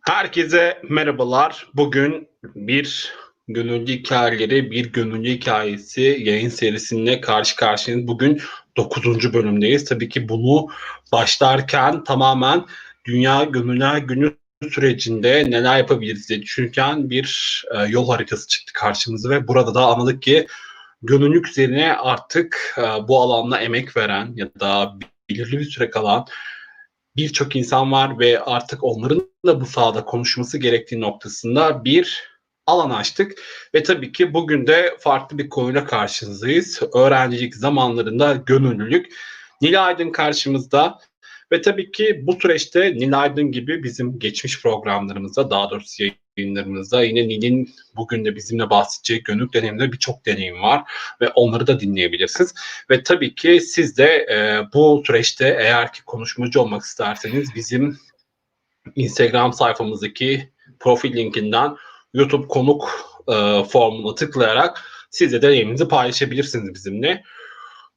Herkese merhabalar. Bugün bir gönüllü hikayeleri, bir gönüllü hikayesi yayın serisinde karşı karşıyayız. Bugün 9. bölümdeyiz. Tabii ki bunu başlarken tamamen Dünya Gönüller Günü sürecinde neler yapabiliriz diye düşünürken bir yol haritası çıktı karşımıza ve burada da anladık ki gönüllülük üzerine artık bu alanda emek veren ya da belirli bir süre kalan birçok insan var ve artık onların da bu sahada konuşması gerektiği noktasında bir alan açtık. Ve tabii ki bugün de farklı bir konuyla karşınızdayız. Öğrencilik zamanlarında gönüllülük. Nil Aydın karşımızda. Ve tabii ki bu süreçte Nil Aydın gibi bizim geçmiş programlarımızda, daha doğrusu yayınlarımızda yine Nil'in bugün de bizimle bahsedeceği gönüllülük deneyiminde birçok deneyim var ve onları da dinleyebilirsiniz. Ve tabii ki siz de bu süreçte eğer ki konuşmacı olmak isterseniz bizim Instagram sayfamızdaki profil linkinden YouTube konuk formuna tıklayarak siz de deneyiminizi paylaşabilirsiniz bizimle.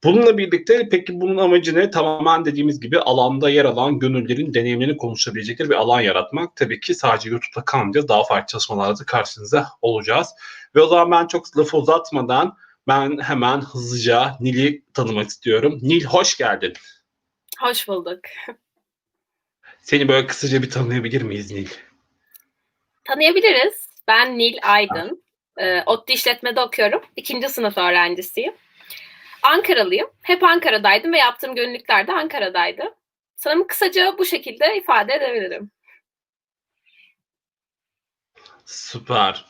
Bununla birlikte peki bunun amacı ne? Tamamen dediğimiz gibi alanda yer alan gönüllülerin deneyimlerini konuşabilecekleri bir alan yaratmak. Tabii ki sadece YouTube'da kalmayacağız. Daha farklı çalışmalarda karşınızda olacağız. Ve o zaman ben çok lafı uzatmadan ben hemen hızlıca Nil'i tanımak istiyorum. Nil, hoş geldin. Hoş bulduk. Seni böyle kısaca bir tanıyabilir miyiz Nil? Tanıyabiliriz. Ben Nil Aydın. ODTÜ İşletme'de okuyorum. 2. sınıf öğrencisiyim. Ankaralıyım. Hep Ankara'daydım ve yaptığım gönüllülükler de Ankara'daydı. Sanırım kısaca bu şekilde ifade edebilirim. Süper.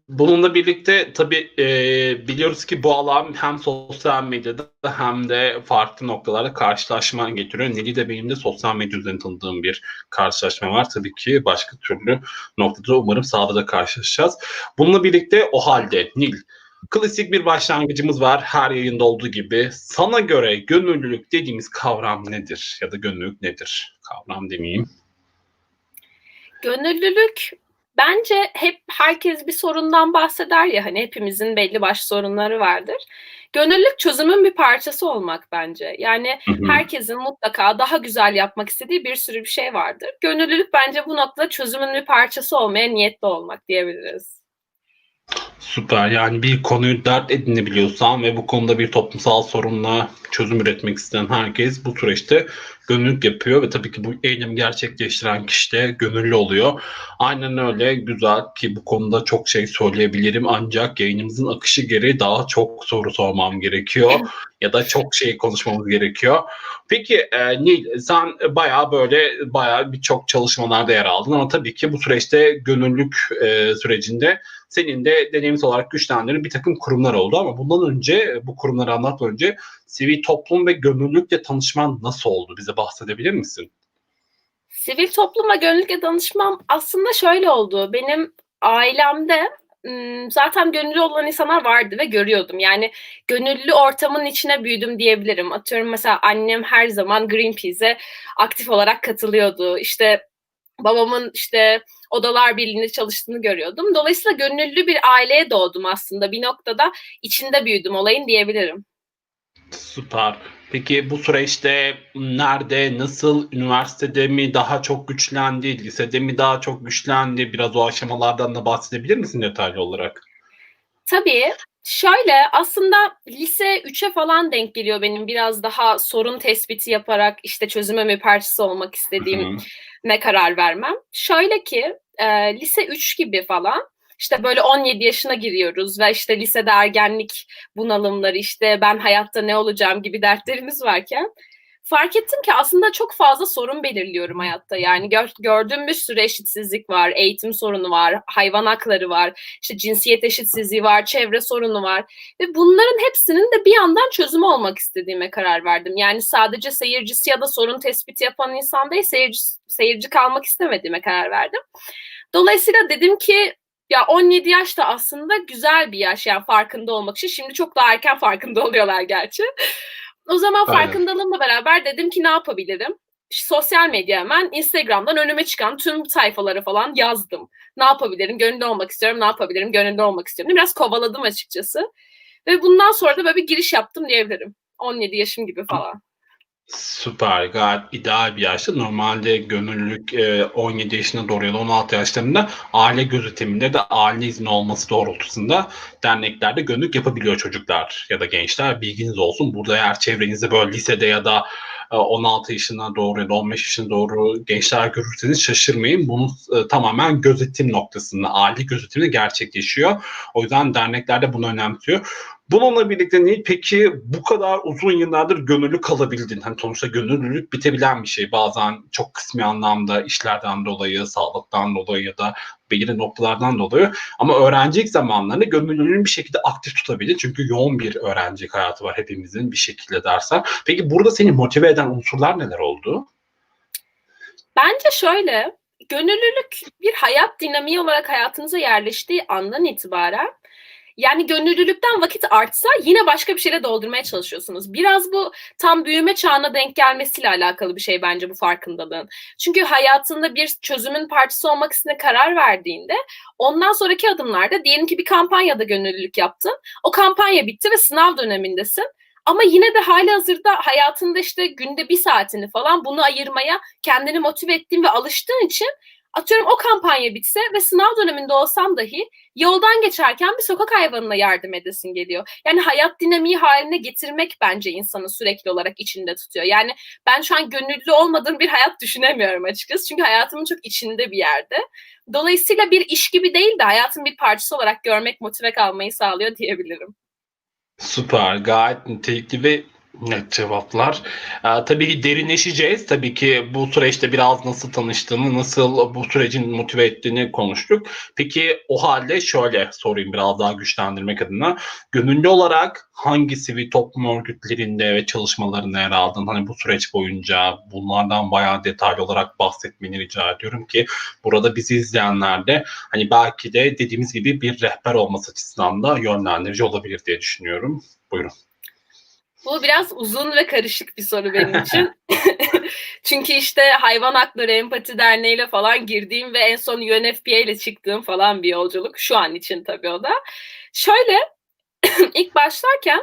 Bununla birlikte tabii biliyoruz ki bu alan hem sosyal medyada hem de farklı noktalarda karşılaşma getiriyor. Nil'i de benim de sosyal medya üzerinden tanıdığım bir karşılaşma var. Tabii ki başka türlü noktada umarım sahada da karşılaşacağız. Bununla birlikte o halde Nil, klasik bir başlangıcımız var her yayında olduğu gibi. Sana göre gönüllülük dediğimiz kavram nedir? Ya da gönüllülük nedir? Kavram demeyeyim. Gönüllülük bence hep herkes bir sorundan bahseder ya hani hepimizin belli başlı sorunları vardır. Gönüllülük çözümün bir parçası olmak bence. Yani Hı hı. herkesin mutlaka daha güzel yapmak istediği bir sürü bir şey vardır. Gönüllülük bence bu noktada çözümün bir parçası olmaya niyetli olmak diyebiliriz. Süper. Yani bir konuyu dert edinebiliyorsan ve bu konuda bir toplumsal sorunla çözüm üretmek isteyen herkes bu süreçte gönüllülük yapıyor ve tabii ki bu eylemi gerçekleştiren kişi de gönüllü oluyor. Aynen öyle, güzel ki bu konuda çok şey söyleyebilirim ancak yayınımızın akışı gereği daha çok soru sormam gerekiyor ya da çok şey konuşmamız gerekiyor. Peki Nil, sen bayağı birçok çalışmalarda yer aldın ama tabii ki bu süreçte gönüllülük sürecinde senin de deneyimsel olarak güçlendiren bir takım kurumlar oldu ama bundan önce bu kurumları anlatmadan önce sivil toplum ve gönüllülükle tanışman nasıl oldu? Bize bahsedebilir misin? Sivil toplumla gönüllülükle danışmam aslında şöyle oldu. Benim ailemde zaten gönüllü olan insanlar vardı ve görüyordum. Yani gönüllü ortamın içine büyüdüm diyebilirim. Atıyorum mesela annem her zaman Greenpeace'e aktif olarak katılıyordu. İşte babamın işte Odalar Birliği'nde çalıştığını görüyordum. Dolayısıyla gönüllü bir aileye doğdum aslında. Bir noktada içinde büyüdüm olayın diyebilirim. Süper. Peki bu süreçte nerede, nasıl, üniversitede mi daha çok güçlendi, lisede mi daha çok güçlendi? Biraz o aşamalardan da bahsedebilir misin detaylı olarak? Tabii. Şöyle aslında lise 3'e falan denk geliyor benim biraz daha sorun tespiti yaparak işte çözüme bir parçası olmak Hı istediğim hı. ne karar vermem. Şöyle ki lise 3 gibi falan işte böyle 17 yaşına giriyoruz ve işte lisede ergenlik bunalımları işte ben hayatta ne olacağım gibi dertlerimiz varken fark ettim ki aslında çok fazla sorun belirliyorum hayatta. Yani gördüğüm bir sürü eşitsizlik var, eğitim sorunu var, hayvan hakları var, işte cinsiyet eşitsizliği var, çevre sorunu var. Ve bunların hepsinin de bir yandan çözümü olmak istediğime karar verdim. Yani sadece seyircisi ya da sorun tespiti yapan insan değil, seyirci kalmak istemediğime karar verdim. Dolayısıyla dedim ki ya 17 yaş da aslında güzel bir yaş yani farkında olmak için. Şimdi çok daha erken farkında oluyorlar gerçi. O zaman Aynen. farkındalığımla beraber dedim ki ne yapabilirim? Sosyal medya hemen Instagram'dan önüme çıkan tüm sayfaları falan yazdım. Ne yapabilirim? Gönüllü olmak istiyorum. Ne yapabilirim? Gönüllü olmak istiyorum. Biraz kovaladım açıkçası. Ve bundan sonra da böyle bir giriş yaptım diyebilirim. 17 yaşım gibi falan. Süper, gayet ideal bir yaşta. Normalde gönüllülük 17 yaşına doğru ya da 16 yaşlarında aile gözetiminde de aile izni olması doğrultusunda derneklerde gönüllülük yapabiliyor çocuklar ya da gençler. Bilginiz olsun. Burada eğer çevrenizde böyle lisede ya da 16 yaşına doğru ya da 15 yaşına doğru gençler görürseniz şaşırmayın. Bunun tamamen gözetim noktasında, aile gözetiminde gerçekleşiyor. O yüzden dernekler de bunu önemsiyor. Bununla birlikte Nil, peki bu kadar uzun yıllardır gönüllü kalabildin. Hani sonuçta gönüllülük bitebilen bir şey. Bazen çok kısmi anlamda işlerden dolayı, sağlıktan dolayı ya da belirli noktalardan dolayı. Ama öğrencilik zamanlarında gönüllülüğünü bir şekilde aktif tutabilir. Çünkü yoğun bir öğrencilik hayatı var hepimizin bir şekilde dersen. Peki burada seni motive eden unsurlar neler oldu? Bence şöyle, gönüllülük bir hayat dinamiği olarak hayatınıza yerleştiği andan itibaren, yani gönüllülükten vakit artsa yine başka bir şeyle doldurmaya çalışıyorsunuz. Biraz bu tam büyüme çağına denk gelmesiyle alakalı bir şey bence bu farkındalığın. Çünkü hayatında bir çözümün parçası olmak istediğine karar verdiğinde ondan sonraki adımlarda diyelim ki bir kampanyada gönüllülük yaptın. O kampanya bitti ve sınav dönemindesin. Ama yine de halihazırda hayatında işte günde 1 saatini falan bunu ayırmaya kendini motive ettiğin ve alıştığın için, atıyorum o kampanya bitse ve sınav döneminde olsam dahi yoldan geçerken bir sokak hayvanına yardım edesin geliyor. Yani hayat dinamiği haline getirmek bence insanı sürekli olarak içinde tutuyor. Yani ben şu an gönüllü olmadığım bir hayat düşünemiyorum açıkçası. Çünkü hayatımın çok içinde bir yerde. Dolayısıyla bir iş gibi değil de hayatın bir parçası olarak görmek motive kalmayı sağlıyor diyebilirim. Süper, gayet nitelikli ve net cevaplar. Tabii ki derinleşeceğiz. Tabii ki bu süreçte biraz nasıl tanıştığını, nasıl bu sürecin motive ettiğini konuştuk. Peki o halde şöyle sorayım biraz daha güçlendirmek adına. Gönüllü olarak hangi sivil toplum örgütlerinde ve çalışmalarında yer aldın? Hani bu süreç boyunca bunlardan bayağı detaylı olarak bahsetmeni rica ediyorum ki burada bizi izleyenler de hani belki de dediğimiz gibi bir rehber olması açısından da yönlendirici olabilir diye düşünüyorum. Buyurun. Bu biraz uzun ve karışık bir soru benim için. Çünkü işte Hayvan Hakları Empati Derneği ile falan girdiğim ve en son UNFPA ile çıktığım falan bir yolculuk. Şu an için tabii o da. Şöyle, ilk başlarken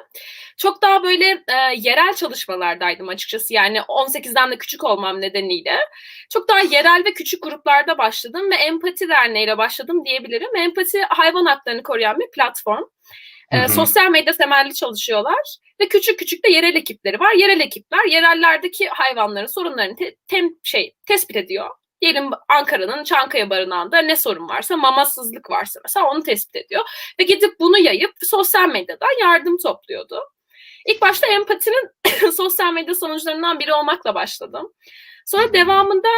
çok daha böyle yerel çalışmalardaydım açıkçası. Yani 18'den de küçük olmam nedeniyle. Çok daha yerel ve küçük gruplarda başladım ve Empati Derneği ile başladım diyebilirim. Empati hayvan haklarını koruyan bir platform. Hı hı. Sosyal medya temelli çalışıyorlar ve küçük küçük de yerel ekipleri var. Yerel ekipler yerellerdeki hayvanların sorunlarını tespit ediyor. Diyelim Ankara'nın Çankaya Barınağı'nda ne sorun varsa, mamasızlık varsa mesela onu tespit ediyor. Ve gidip bunu yayıp sosyal medyadan yardım topluyordu. İlk başta empatinin sosyal medya sonuçlarından biri olmakla başladım. Sonra devamında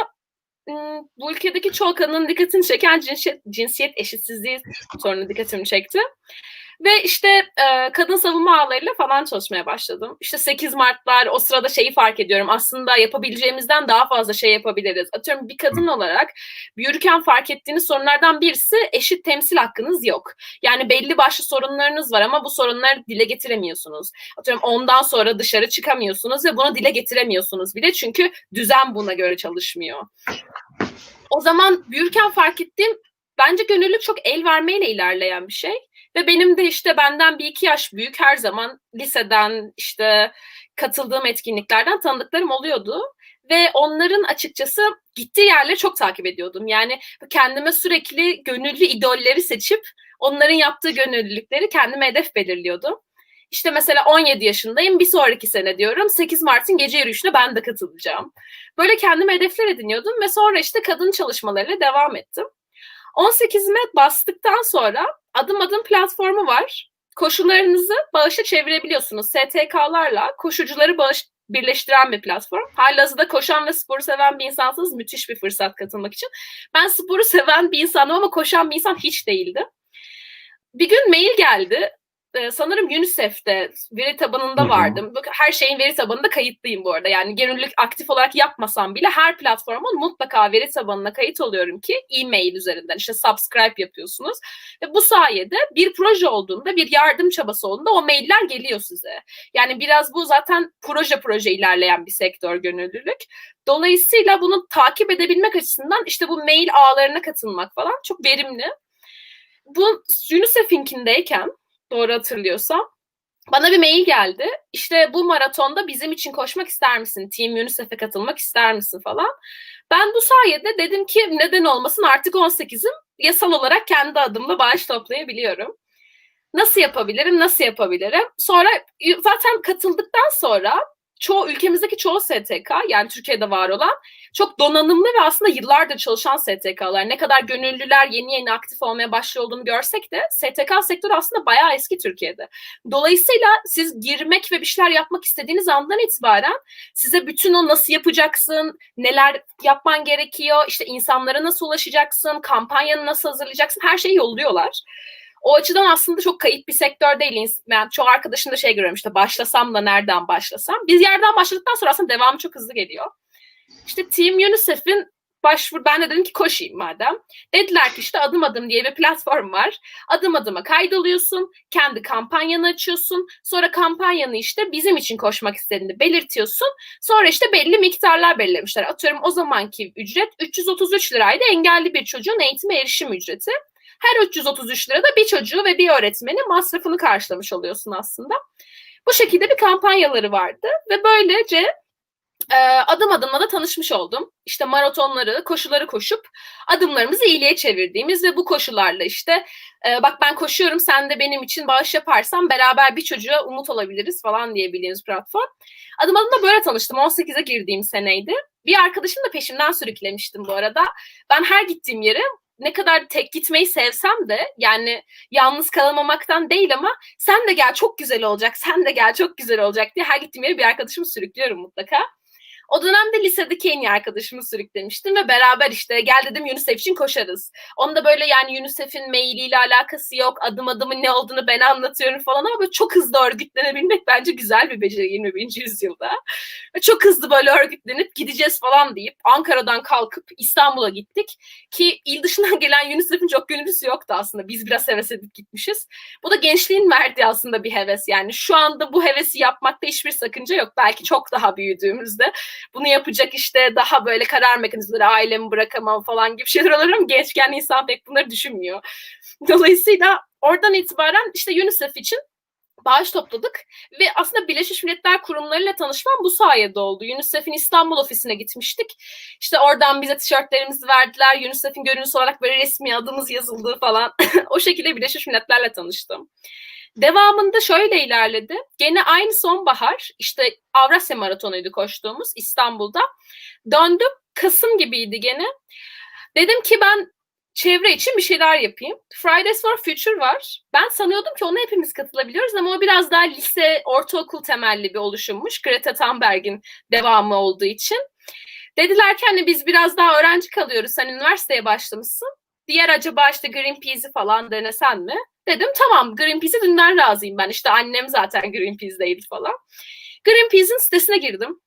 bu ülkedeki çoğu kadının dikkatini çeken cinsiyet eşitsizliği sorunu dikkatimi çekti. Ve işte kadın savunma ağlarıyla falan çalışmaya başladım. İşte 8 Mart'lar, o sırada şeyi fark ediyorum. Aslında yapabileceğimizden daha fazla şey yapabiliriz. Atıyorum bir kadın olarak büyürken fark ettiğiniz sorunlardan birisi eşit temsil hakkınız yok. Yani belli başlı sorunlarınız var ama bu sorunları dile getiremiyorsunuz. Atıyorum ondan sonra dışarı çıkamıyorsunuz ve bunu dile getiremiyorsunuz bile. Çünkü düzen buna göre çalışmıyor. O zaman büyürken fark ettiğim, bence gönüllülük çok el vermeyle ilerleyen bir şey. Ve benim de işte benden 1-2 yaş büyük her zaman liseden işte katıldığım etkinliklerden tanıdıklarım oluyordu. Ve onların açıkçası gittiği yerleri çok takip ediyordum. Yani kendime sürekli gönüllü idolleri seçip onların yaptığı gönüllülükleri kendime hedef belirliyordum. İşte mesela 17 yaşındayım, bir sonraki sene diyorum 8 Mart'ın gece yürüyüşüne ben de katılacağım. Böyle kendime hedefler ediniyordum ve sonra işte kadın çalışmalarıyla devam ettim. 18'ime bastıktan sonra adım adım platformu var. Koşularınızı bağışa çevirebiliyorsunuz. STK'larla koşucuları birleştiren bir platform. Halihazırda koşan ve sporu seven bir insansınız. Müthiş bir fırsat katılmak için. Ben sporu seven bir insanım ama koşan bir insan hiç değildim. Bir gün mail geldi. Sanırım UNICEF'te veri Hı tabanında hı. vardım. Her şeyin veri tabanında kayıtlıyım bu arada. Yani gönüllülük aktif olarak yapmasam bile her platformun mutlaka veri tabanına kayıt oluyorum ki e-mail üzerinden işte subscribe yapıyorsunuz. Ve bu sayede bir proje olduğunda, bir yardım çabası olduğunda o mailler geliyor size. Yani biraz bu zaten proje ilerleyen bir sektör gönüllülük. Dolayısıyla bunu takip edebilmek açısından işte bu mail ağlarına katılmak falan çok verimli. Bu UNICEF'inkindeyken, doğru hatırlıyorsam, Bana bir mail geldi. İşte bu maratonda bizim için koşmak ister misin? Team UNICEF'e katılmak ister misin falan. Ben bu sayede dedim ki neden olmasın, artık 18'im. Yasal olarak kendi adımla bağış toplayabiliyorum. Nasıl yapabilirim? Nasıl yapabilirim? Sonra zaten katıldıktan sonra ülkemizdeki çoğu STK, yani Türkiye'de var olan çok donanımlı ve aslında yıllardır çalışan STK'lar. Ne kadar gönüllüler yeni yeni aktif olmaya başlıyor olduğunu görsek de STK sektörü aslında bayağı eski Türkiye'de. Dolayısıyla siz girmek ve bir şeyler yapmak istediğiniz andan itibaren size bütün o nasıl yapacaksın, neler yapman gerekiyor, işte insanlara nasıl ulaşacaksın, kampanyanı nasıl hazırlayacaksın, her şeyi yolluyorlar. O açıdan aslında çok kayıp bir sektör değil. Yani çoğu arkadaşım da şey görüyorum, işte başlasam da nereden başlasam. Biz yerden başladıktan sonra aslında devamı çok hızlı geliyor. İşte Team UNICEF'in ben de dedim ki koşayım madem. Dediler ki işte Adım Adım diye bir platform var. Adım adıma kaydoluyorsun, kendi kampanyanı açıyorsun. Sonra kampanyanı işte bizim için koşmak istediğini belirtiyorsun. Sonra işte belli miktarlar belirlemişler. Atıyorum o zamanki ücret 333 liraydı, engelli bir çocuğun eğitime erişim ücreti. Her 333 lirada bir çocuğu ve bir öğretmenin masrafını karşılamış oluyorsun aslında. Bu şekilde bir kampanyaları vardı ve böylece adım adımla da tanışmış oldum. İşte maratonları, koşuları koşup adımlarımızı iyiliğe çevirdiğimiz ve bu koşularla işte bak ben koşuyorum, sen de benim için bağış yaparsan beraber bir çocuğa umut olabiliriz falan diyebildiğimiz platform. Adım adımla böyle tanıştım. 18'e girdiğim seneydi. Bir arkadaşım da peşimden sürüklemiştim bu arada. Ben her gittiğim yere ne kadar tek gitmeyi sevsem de, yani yalnız kalamamaktan değil ama sen de gel çok güzel olacak, sen de gel çok güzel olacak diye her gittiğim yere bir arkadaşımı sürüklüyorum mutlaka. O dönemde lisedeki en iyi arkadaşımı sürüklemiştim ve beraber işte gel dedim UNICEF için koşarız. Onun da böyle yani UNICEF'in mailiyle alakası yok. Adım adımın ne olduğunu ben anlatıyorum falan ama böyle çok hızlı örgütlenebilmek bence güzel bir beceri 21. yüzyılda. Ve çok hızlı böyle örgütlenip gideceğiz falan deyip Ankara'dan kalkıp İstanbul'a gittik. Ki il dışından gelen UNICEF'in çok gönüllüsü yoktu aslında. Biz biraz heves edip gitmişiz. Bu da gençliğin verdiği aslında bir heves yani. Şu anda bu hevesi yapmakta hiçbir sakınca yok. Belki çok daha büyüdüğümüzde bunu yapacak işte daha böyle karar mekanizmaları, ailemi bırakamam falan gibi şeyler olur ama gençken insan pek bunları düşünmüyor. Dolayısıyla oradan itibaren işte UNICEF için bağış topladık ve aslında Birleşmiş Milletler kurumlarıyla tanışmam bu sayede oldu. UNICEF'in İstanbul ofisine gitmiştik. İşte oradan bize tişörtlerimizi verdiler. UNICEF'in gönüllüsü olarak böyle resmi adımız yazıldı falan. O şekilde Birleşmiş Milletler'le tanıştım. Devamında şöyle ilerledi. Gene aynı sonbahar işte Avrasya Maratonu'ydu koştuğumuz İstanbul'da. Döndüm. Kasım gibiydi gene. Dedim ki ben çevre için bir şeyler yapayım. Fridays for Future var. Ben sanıyordum ki ona hepimiz katılabiliyoruz ama o biraz daha lise, ortaokul temelli bir oluşummuş. Greta Thunberg'in devamı olduğu için. Dediler ki hani biz biraz daha öğrenci kalıyoruz. Sen üniversiteye başlamışsın. Diğer acaba işte Greenpeace'i falan denesen mi? Dedim tamam, Greenpeace'e dünden razıyım ben. İşte annem zaten Greenpeace'deydi falan. Greenpeace'in sitesine girdim.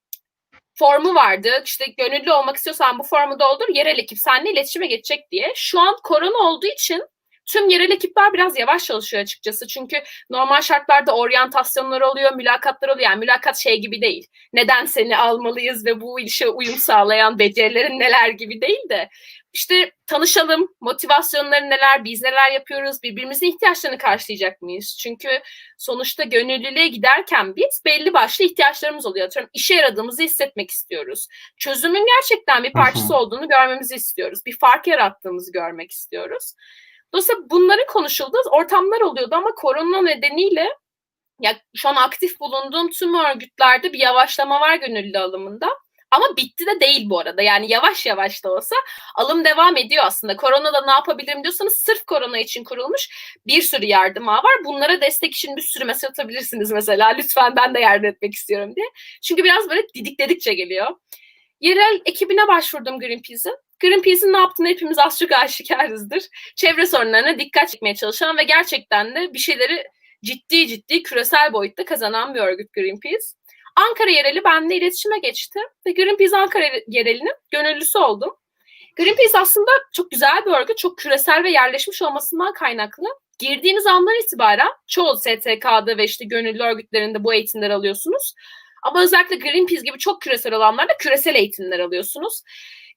Formu vardı. İşte gönüllü olmak istiyorsan bu formu doldur. Yerel ekip seninle iletişime geçecek diye. Şu an korona olduğu için tüm yerel ekipler biraz yavaş çalışıyor açıkçası. Çünkü normal şartlarda oryantasyonlar oluyor, mülakatlar oluyor. Yani mülakat şey gibi değil. Neden seni almalıyız ve bu işe uyum sağlayan becerilerin neler gibi değil de işte tanışalım, motivasyonları neler, biz neler yapıyoruz, birbirimizin ihtiyaçlarını karşılayacak mıyız? Çünkü sonuçta gönüllülüğe giderken biz belli başlı ihtiyaçlarımız oluyor. Atıyorum işe yaradığımızı hissetmek istiyoruz. Çözümün gerçekten bir parçası olduğunu görmemizi istiyoruz. Bir fark yarattığımızı görmek istiyoruz. Dolayısıyla bunların konuşulduğu ortamlar oluyordu ama korona nedeniyle ya şu an aktif bulunduğum tüm örgütlerde bir yavaşlama var gönüllü alımında. Ama bitti de değil bu arada. Yani yavaş yavaş da olsa alım devam ediyor aslında. Koronada ne yapabilirim diyorsanız sırf korona için kurulmuş bir sürü yardım ağı var. Bunlara destek için bir sürü mesaj atabilirsiniz mesela. Lütfen ben de yardım etmek istiyorum diye. Çünkü biraz böyle didikledikçe geliyor. Yerel ekibine başvurdum Greenpeace'in. Greenpeace'in ne yaptığını hepimiz az çok aşikarızdır. Çevre sorunlarına dikkat çekmeye çalışan ve gerçekten de bir şeyleri ciddi ciddi küresel boyutta kazanan bir örgüt Greenpeace. Ankara yereli benimle iletişime geçti ve Greenpeace Ankara yerelinin gönüllüsü oldum. Greenpeace aslında çok güzel bir örgüt, çok küresel ve yerleşmiş olmasından kaynaklı. Girdiğiniz andan itibaren çoğu STK'da ve işte gönüllü örgütlerinde bu eğitimleri alıyorsunuz. Ama özellikle Greenpeace gibi çok küresel olanlarda küresel eğitimler alıyorsunuz.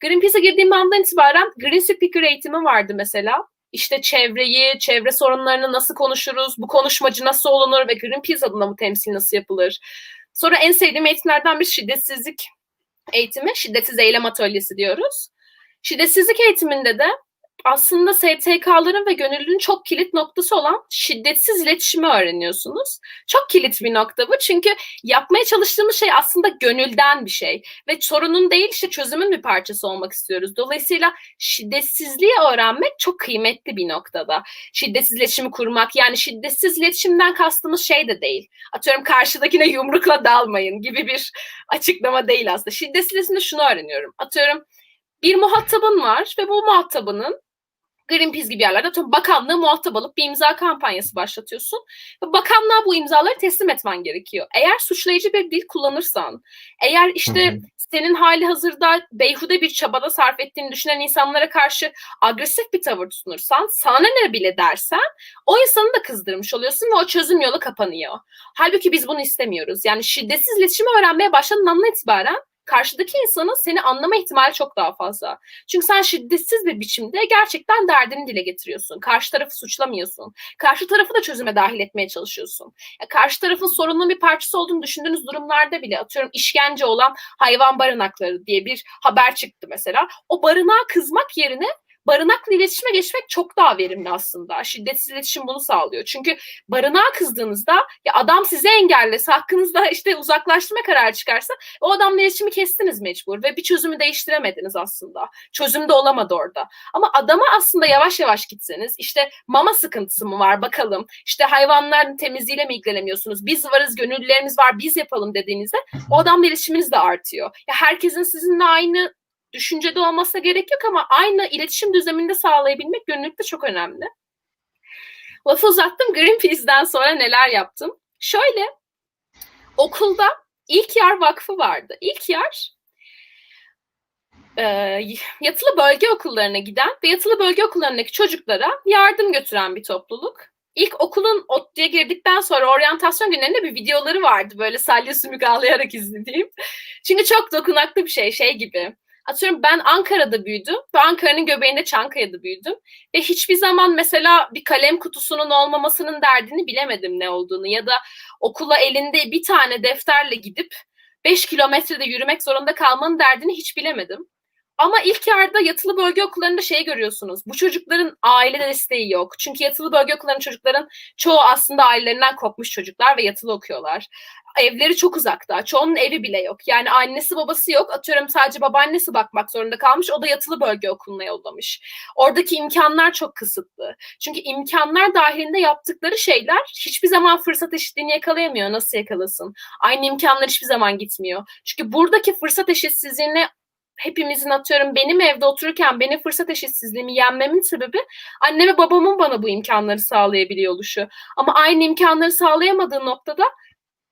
Greenpeace'e girdiğim andan itibaren Green Speaker eğitimi vardı mesela. işte çevreyi, çevre sorunlarını nasıl konuşuruz, bu konuşmacı nasıl olunur ve Greenpeace adına bu temsil nasıl yapılır. Sonra en sevdiğim eğitimlerden bir şiddetsizlik eğitimi, şiddetsiz eylem atölyesi diyoruz. Şiddetsizlik eğitiminde de aslında STK'ların ve gönüllünün çok kilit noktası olan şiddetsiz iletişimi öğreniyorsunuz. Çok kilit bir nokta bu çünkü yapmaya çalıştığımız şey aslında gönülden bir şey ve sorunun değil işte çözümün bir parçası olmak istiyoruz. Dolayısıyla şiddetsizliği öğrenmek çok kıymetli bir noktada. Şiddetsiz iletişimi kurmak, yani şiddetsiz iletişimden kastımız şey de değil. Atıyorum karşıdakine yumrukla dalmayın gibi bir açıklama değil aslında. Şiddetsiz iletişimde şunu öğreniyorum. Atıyorum bir muhatabın var ve bu muhatabının Greenpeace gibi yerlerde atıyorum bakanlığı muhatap alıp bir imza kampanyası başlatıyorsun. Ve bakanlığa bu imzaları teslim etmen gerekiyor. Eğer suçlayıcı bir dil kullanırsan, eğer işte senin hali hazırda beyhude bir çabada sarf ettiğini düşünen insanlara karşı agresif bir tavır tutunursan, sana ne bile dersen o insanı da kızdırmış oluyorsun ve o çözüm yolu kapanıyor. Halbuki biz bunu istemiyoruz. Yani şiddetsiz iletişimi öğrenmeye başladığın andan itibaren karşıdaki insanın seni anlama ihtimali çok daha fazla. Çünkü sen şiddetsiz bir biçimde gerçekten derdini dile getiriyorsun. Karşı tarafı suçlamıyorsun. Karşı tarafı da çözüme dahil etmeye çalışıyorsun. Karşı tarafın sorunun bir parçası olduğunu düşündüğünüz durumlarda bile atıyorum işkence olan hayvan barınakları diye bir haber çıktı mesela. O barınağa kızmak yerine barınakla iletişime geçmek çok daha verimli aslında. Şiddetsiz iletişim bunu sağlıyor. Çünkü barınağa kızdığınızda ya adam sizi engellese, hakkınızda işte uzaklaştırma kararı çıkarsa o adamla iletişimi kestiniz mecbur ve bir çözümü değiştiremediniz aslında. Çözüm de olamadı orada. Ama adama aslında yavaş yavaş gitseniz işte mama sıkıntısı mı var bakalım. İşte hayvanların temizliğiyle mi ilgileniyorsunuz? Biz varız, gönüllülerimiz var, biz yapalım dediğinizde o adamla iletişiminiz de artıyor. Ya herkesin sizinle aynı düşüncede olmasına gerek yok ama aynı iletişim düzleminde sağlayabilmek gönüllülükte çok önemli. Lafı uzattım. Greenpeace'den sonra neler yaptım? Şöyle, okulda İlkyar Vakfı vardı. İlkyar, yatılı bölge okullarına giden ve yatılı bölge okullarındaki çocuklara yardım götüren bir topluluk. İlk okulun ODTÜ'ye girdikten sonra oryantasyon günlerinde bir videoları vardı. Böyle salya sümük ağlayarak izlediğim. Çünkü çok dokunaklı bir şey gibi. Atıyorum ben Ankara'da büyüdüm ve Ankara'nın göbeğinde Çankaya'da büyüdüm. Ve hiçbir zaman mesela bir kalem kutusunun olmamasının derdini bilemedim ne olduğunu. Ya da okula elinde bir tane defterle gidip 5 kilometrede yürümek zorunda kalmanın derdini hiç bilemedim. Ama ilk yarıda yatılı bölge okullarında şey görüyorsunuz. Bu çocukların aile desteği yok. Çünkü yatılı bölge okullarının çocukların çoğu aslında ailelerinden kopmuş çocuklar ve yatılı okuyorlar. Evleri çok uzakta. Çoğunun evi bile yok. Yani annesi babası yok. Atıyorum sadece babaannesi bakmak zorunda kalmış. O da yatılı bölge okuluna yollamış. Oradaki imkanlar çok kısıtlı. Çünkü imkanlar dahilinde yaptıkları şeyler hiçbir zaman fırsat eşitliğini yakalayamıyor. Nasıl yakalasın? Aynı imkanlar hiçbir zaman gitmiyor. Çünkü buradaki fırsat eşitsizliğine hepimizin atıyorum benim evde otururken benim fırsat eşitsizliğimi yenmemin sebebi anne ve babamın bana bu imkanları sağlayabiliyor oluşu. Ama aynı imkanları sağlayamadığı noktada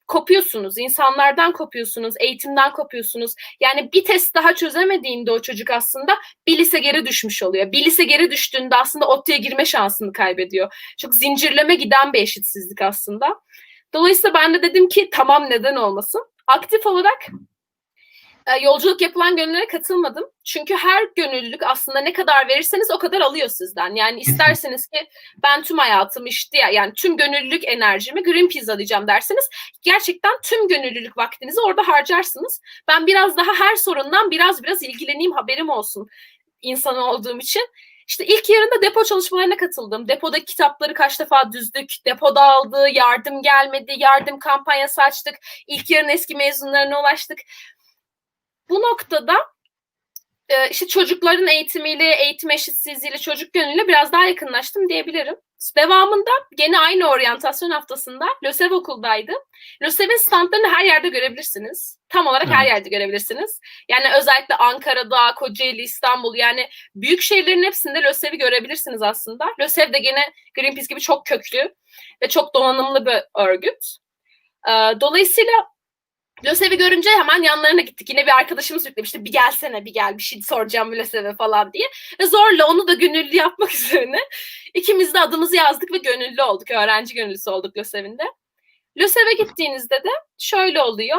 kopuyorsunuz, insanlardan kopuyorsunuz, eğitimden kopuyorsunuz. Yani bir test daha çözemediğinde o çocuk aslında bir lise geri düşmüş oluyor. Bir lise geri düştüğünde aslında ODTÜ'ye girme şansını kaybediyor. Çok zincirleme giden bir eşitsizlik aslında. Dolayısıyla ben de dedim ki tamam neden olmasın. Aktif olarak yolculuk yapılan gönüllülere katılmadım. Çünkü her gönüllülük aslında ne kadar verirseniz o kadar alıyor sizden. Yani isterseniz ki ben tüm hayatım işte yani tüm gönüllülük enerjimi Greenpeace alacağım derseniz gerçekten tüm gönüllülük vaktinizi orada harcarsınız. Ben biraz daha her sorundan biraz ilgileneyim haberim olsun insan olduğum için. İşte ilk yarında depo çalışmalarına katıldım. Depodaki kitapları kaç defa düzdük. Depo dağıldı, yardım gelmedi, yardım kampanyası açtık. İlk yarın eski mezunlarına ulaştık. Bu noktada işte çocukların eğitimiyle, eğitim eşitsizliğiyle, çocuk gönlüyle biraz daha yakınlaştım diyebilirim. Devamında gene aynı oryantasyon haftasında LÖSEV okuldaydı. LÖSEV'in standlarını her yerde görebilirsiniz. Tam olarak her yerde görebilirsiniz. Yani özellikle Ankara'da, Kocaeli, İstanbul yani büyük şehirlerin hepsinde LÖSEV'i görebilirsiniz aslında. LÖSEV de gene Greenpeace gibi çok köklü ve çok donanımlı bir örgüt. Dolayısıyla LÖSEV'i görünce hemen yanlarına gittik. Yine bir arkadaşımız sürüklemişti. Bir gelsene, bir gel, bir şey soracağım LÖSEV'e falan diye. Ve zorla onu da gönüllü yapmak üzerine ikimiz de adımızı yazdık ve gönüllü olduk. Öğrenci gönüllüsü olduk LÖSEV'inde. LÖSEV'e gittiğinizde de şöyle oluyor.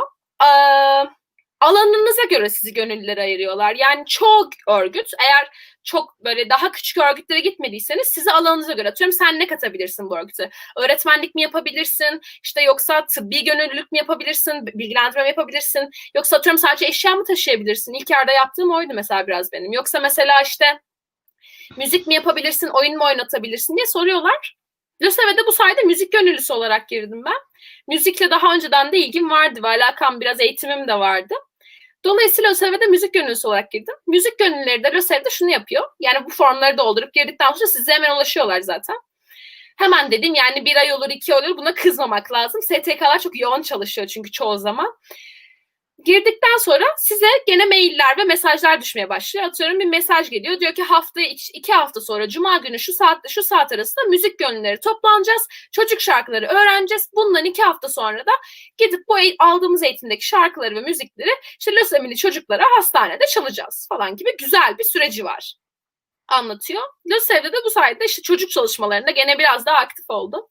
alanınıza göre sizi gönüllülere ayırıyorlar. Yani çok örgüt, eğer çok böyle daha küçük örgütlere gitmediyseniz size alanınıza göre, atıyorum sen ne katabilirsin bu örgüte? Öğretmenlik mi yapabilirsin? İşte yoksa tıbbi gönüllülük mi yapabilirsin? Bilgilendirme mi yapabilirsin? Yoksa atıyorum sadece eşya mı taşıyabilirsin? İlk yarıda yaptığım oydu mesela biraz benim. Yoksa mesela işte müzik mi yapabilirsin, oyun mu oynatabilirsin diye soruyorlar. LÖSEV'e bu sayede müzik gönüllüsü olarak girdim ben. Müzikle daha önceden de ilgim vardı ve alakam, biraz eğitimim de vardı. Dolayısıyla ÖSYM'de müzik gönüllüsü olarak girdim. Müzik gönüllüleri de ÖSYM'de şunu yapıyor. Yani bu formları doldurup girdikten sonra size hemen ulaşıyorlar zaten. Hemen dedim, yani 1 ay olur 2 ay olur, buna kızmamak lazım. STK'lar çok yoğun çalışıyor çünkü çoğu zaman. Girdikten sonra size gene mailler ve mesajlar düşmeye başlıyor. Atıyorum bir mesaj geliyor. Diyor ki haftaya 2 hafta sonra Cuma günü şu saatte şu saat arasında müzik gönüllüleri toplanacağız. Çocuk şarkıları öğreneceğiz. Bundan 2 hafta sonra da gidip bu aldığımız eğitimdeki şarkıları ve müzikleri işte lösemili çocuklara hastanede çalacağız falan gibi güzel bir süreci var. Anlatıyor. LÖSEV'de de bu sayede işte çocuk çalışmalarında gene biraz daha aktif oldum.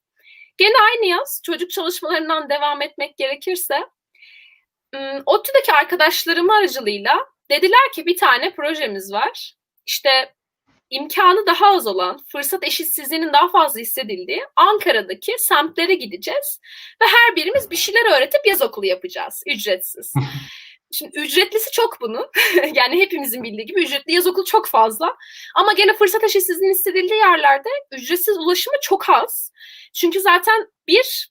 Gene aynı yaz çocuk çalışmalarından devam etmek gerekirse ODTÜ'deki arkadaşlarım aracılığıyla dediler ki bir tane projemiz var. İşte imkanı daha az olan, fırsat eşitsizliğinin daha fazla hissedildiği Ankara'daki semtlere gideceğiz ve her birimiz bir şeyler öğretip yaz okulu yapacağız, ücretsiz. Şimdi ücretlisi çok bunun. Yani hepimizin bildiği gibi ücretli yaz okulu çok fazla. Ama gene fırsat eşitsizliğinin hissedildiği yerlerde ücretsiz ulaşımı çok az. Çünkü zaten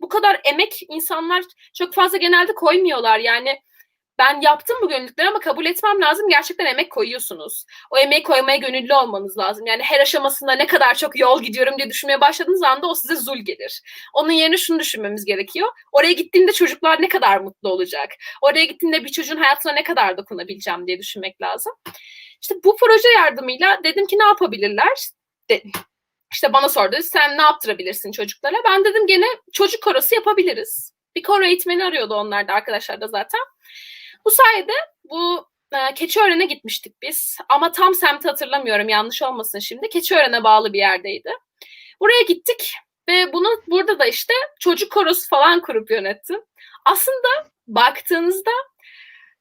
bu kadar emek insanlar çok fazla genelde koymuyorlar. Yani ben yaptım bu gönüllülükleri ama kabul etmem lazım. Gerçekten emek koyuyorsunuz. O emeği koymaya gönüllü olmanız lazım. Yani her aşamasında ne kadar çok yol gidiyorum diye düşünmeye başladığınız anda o size zul gelir. Onun yerine şunu düşünmemiz gerekiyor. Oraya gittiğimde çocuklar ne kadar mutlu olacak? Oraya gittiğimde bir çocuğun hayatına ne kadar dokunabileceğim diye düşünmek lazım. İşte bu proje yardımıyla dedim ki ne yapabilirler? İşte bana sordu, sen ne yaptırabilirsin çocuklara? Ben dedim gene çocuk korosu yapabiliriz. Bir koro eğitmeni arıyordu onlar da, arkadaşlar da zaten. Bu sayede bu Keçiören'e gitmiştik biz. Ama tam semti hatırlamıyorum, yanlış olmasın şimdi. Keçiören'e bağlı bir yerdeydi. Buraya gittik ve burada da işte çocuk korosu falan kurup yönettim. Aslında baktığınızda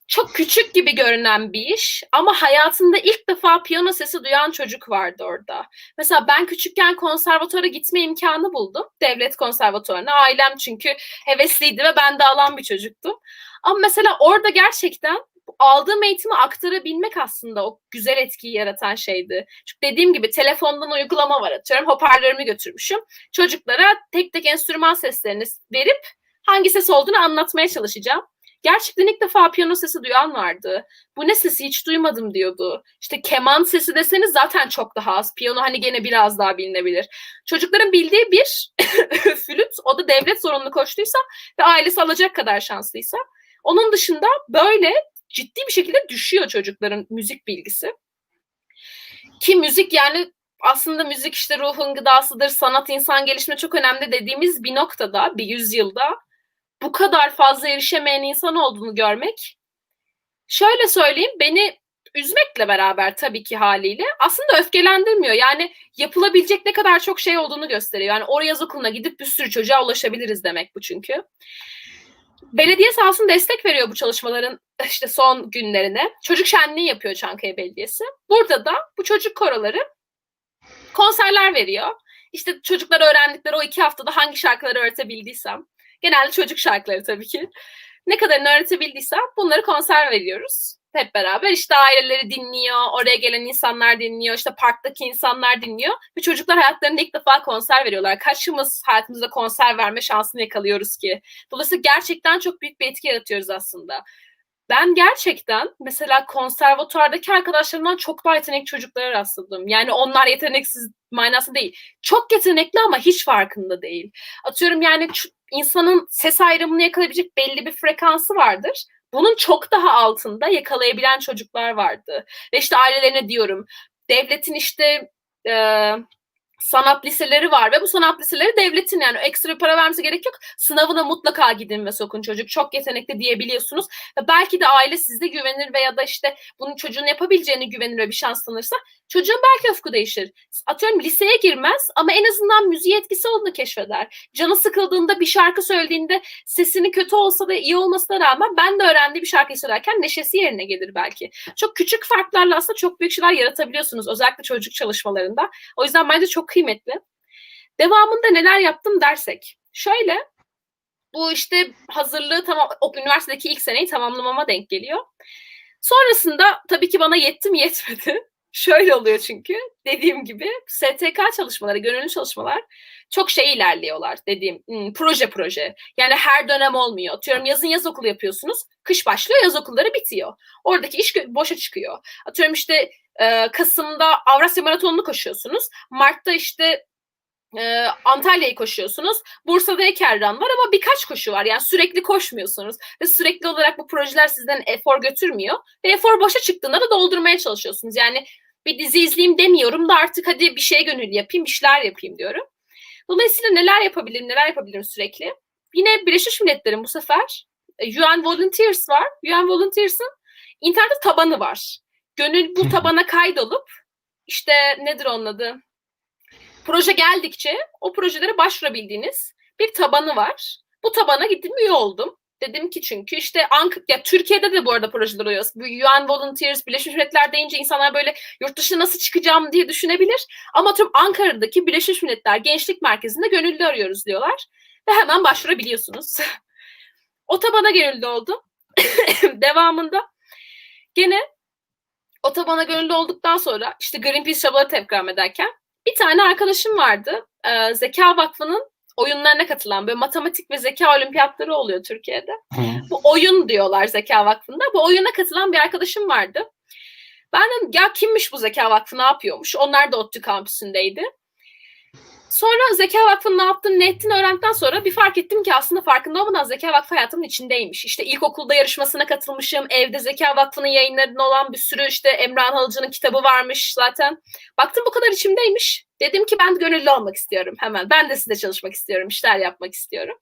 çok küçük gibi görünen bir iş ama hayatında ilk defa piyano sesi duyan çocuk vardı orada. Mesela ben küçükken konservatuara gitme imkanı buldum. Devlet konservatuarına. Ailem çünkü hevesliydi ve ben de alan bir çocuktum. Ama mesela orada gerçekten aldığım eğitimi aktarabilmek aslında o güzel etkiyi yaratan şeydi. Çünkü dediğim gibi telefondan uygulama var, atıyorum. Hoparlörümü götürmüşüm. Çocuklara tek tek enstrüman seslerini verip hangi ses olduğunu anlatmaya çalışacağım. Gerçekten ilk defa piyano sesi duyan vardı. Bu ne sesi, hiç duymadım diyordu. İşte keman sesi deseniz zaten çok daha az. Piyano hani gene biraz daha bilinebilir. Çocukların bildiği bir flüt, o da devlet zorunlu koştuysa ve ailesi alacak kadar şanslıysa. Onun dışında böyle ciddi bir şekilde düşüyor çocukların müzik bilgisi. Ki müzik, yani aslında müzik işte ruhun gıdasıdır, sanat insan gelişimi çok önemli dediğimiz bir noktada, bir yüzyılda bu kadar fazla erişemeyen insan olduğunu görmek, şöyle söyleyeyim, beni üzmekle beraber tabii ki haliyle aslında öfkelendirmiyor. Yani yapılabilecek ne kadar çok şey olduğunu gösteriyor. Yani oraya yaz okuluna gidip bir sürü çocuğa ulaşabiliriz demek bu çünkü. Belediye sağ olsun destek veriyor bu çalışmaların işte son günlerine. Çocuk şenliği yapıyor Çankaya Belediyesi. Burada da bu çocuk koroları konserler veriyor. İşte çocuklar öğrendikleri o 2 haftada hangi şarkıları öğretebildiysem, genelde çocuk şarkıları tabii ki, ne kadarını öğretebildiysem bunları konser veriyoruz. Hep beraber işte aileleri dinliyor, oraya gelen insanlar dinliyor, işte parktaki insanlar dinliyor. Ve çocuklar hayatlarında ilk defa konser veriyorlar. Kaçımız hayatımızda konser verme şansını yakalıyoruz ki? Dolayısıyla gerçekten çok büyük bir etki yaratıyoruz aslında. Ben gerçekten mesela konservatuardaki arkadaşlarımdan çok daha yetenekli çocuklara rastladım. Yani onlar yeteneksiz manası değil. Çok yetenekli ama hiç farkında değil. Atıyorum yani insanın ses ayrımını yakalayabilecek belli bir frekansı vardır. Bunun çok daha altında yakalayabilen çocuklar vardı. Ve işte ailelerine diyorum, devletin işte sanat liseleri var ve bu sanat liseleri devletin, yani ekstra para vermesi gerek yok. Sınavına mutlaka gidin ve sokun, çocuk çok yetenekli diyebiliyorsunuz. Ve belki de aile sizde güvenir veya da işte bunun çocuğun yapabileceğini güvenir ve bir şans tanırsa Çocuğun belki ufku değişir. Atıyorum liseye girmez ama en azından müziğe etkisi olduğunu keşfeder. Canı sıkıldığında bir şarkı söylediğinde sesini kötü olsa da iyi olmasına rağmen ben de öğrendiği bir şarkıyı söylerken neşesi yerine gelir belki. Çok küçük farklarla aslında çok büyük şeyler yaratabiliyorsunuz. Özellikle çocuk çalışmalarında. O yüzden bence çok kıymetli. Devamında neler yaptım dersek. Şöyle, bu işte hazırlığı tamam, üniversitedeki ilk seneyi tamamlamama denk geliyor. Sonrasında tabii ki bana yetti mi yetmedi. Şöyle oluyor çünkü dediğim gibi STK çalışmaları, gönüllü çalışmalar çok ilerliyorlar dediğim proje. Yani her dönem olmuyor. Atıyorum yazın yaz okulu yapıyorsunuz. Kış başlıyor, yaz okulları bitiyor. Oradaki iş boşa çıkıyor. Atıyorum işte Kasım'da Avrasya Maratonu'nu koşuyorsunuz. Mart'ta işte Antalya'yı koşuyorsunuz. Bursa'da Ekerran var ama birkaç koşu var. Yani sürekli koşmuyorsunuz. Ve sürekli olarak bu projeler sizden efor götürmüyor. Ve efor boşa çıktığında da doldurmaya çalışıyorsunuz. Yani bir dizi izleyeyim demiyorum da artık hadi bir şeye gönül yapayım, bir şeyler yapayım diyorum. Dolayısıyla neler yapabilirim sürekli. Yine Birleşmiş Milletler'in bu sefer UN Volunteers var. UN Volunteers'ın internette tabanı var. Gönül bu tabana kaydolup işte nedir onun adı? Proje geldikçe o projelere başvurabildiğiniz bir tabanı var. Bu tabana gittim, üye oldum. Dedim ki çünkü işte Türkiye'de de bu arada projeler oluyor. Bu UN Volunteers, Birleşmiş Milletler deyince insanlar böyle yurt dışına nasıl çıkacağım diye düşünebilir. Ama tüm Ankara'daki Birleşmiş Milletler Gençlik Merkezi'nde gönüllü arıyoruz diyorlar. Ve hemen başvurabiliyorsunuz. O tabana gönüllü oldum. Devamında gene o tabana gönüllü olduktan sonra işte Greenpeace çabaları tekrar ederken bir tane arkadaşım vardı. Zeka Vakfı'nın oyunlarına katılan böyle matematik ve zeka olimpiyatları oluyor Türkiye'de. Bu oyun diyorlar Zeka Vakfı'nda. Bu oyuna katılan bir arkadaşım vardı. Ben dedim ya kimmiş bu Zeka Vakfı, ne yapıyormuş? Onlar da ODTÜ kampüsündeydi. Sonra Zeka Vakfı'nın ne yaptığını, ne ettiğini öğrendikten sonra bir fark ettim ki aslında farkında olmadan Zeka Vakfı hayatımın içindeymiş. İşte ilkokulda yarışmasına katılmışım. Evde Zeka Vakfı'nın yayınlarında olan bir sürü işte Emrah Halıcı'nın kitabı varmış zaten. Baktım bu kadar içimdeymiş. Dedim ki ben gönüllü olmak istiyorum hemen. Ben de size çalışmak istiyorum, işler yapmak istiyorum.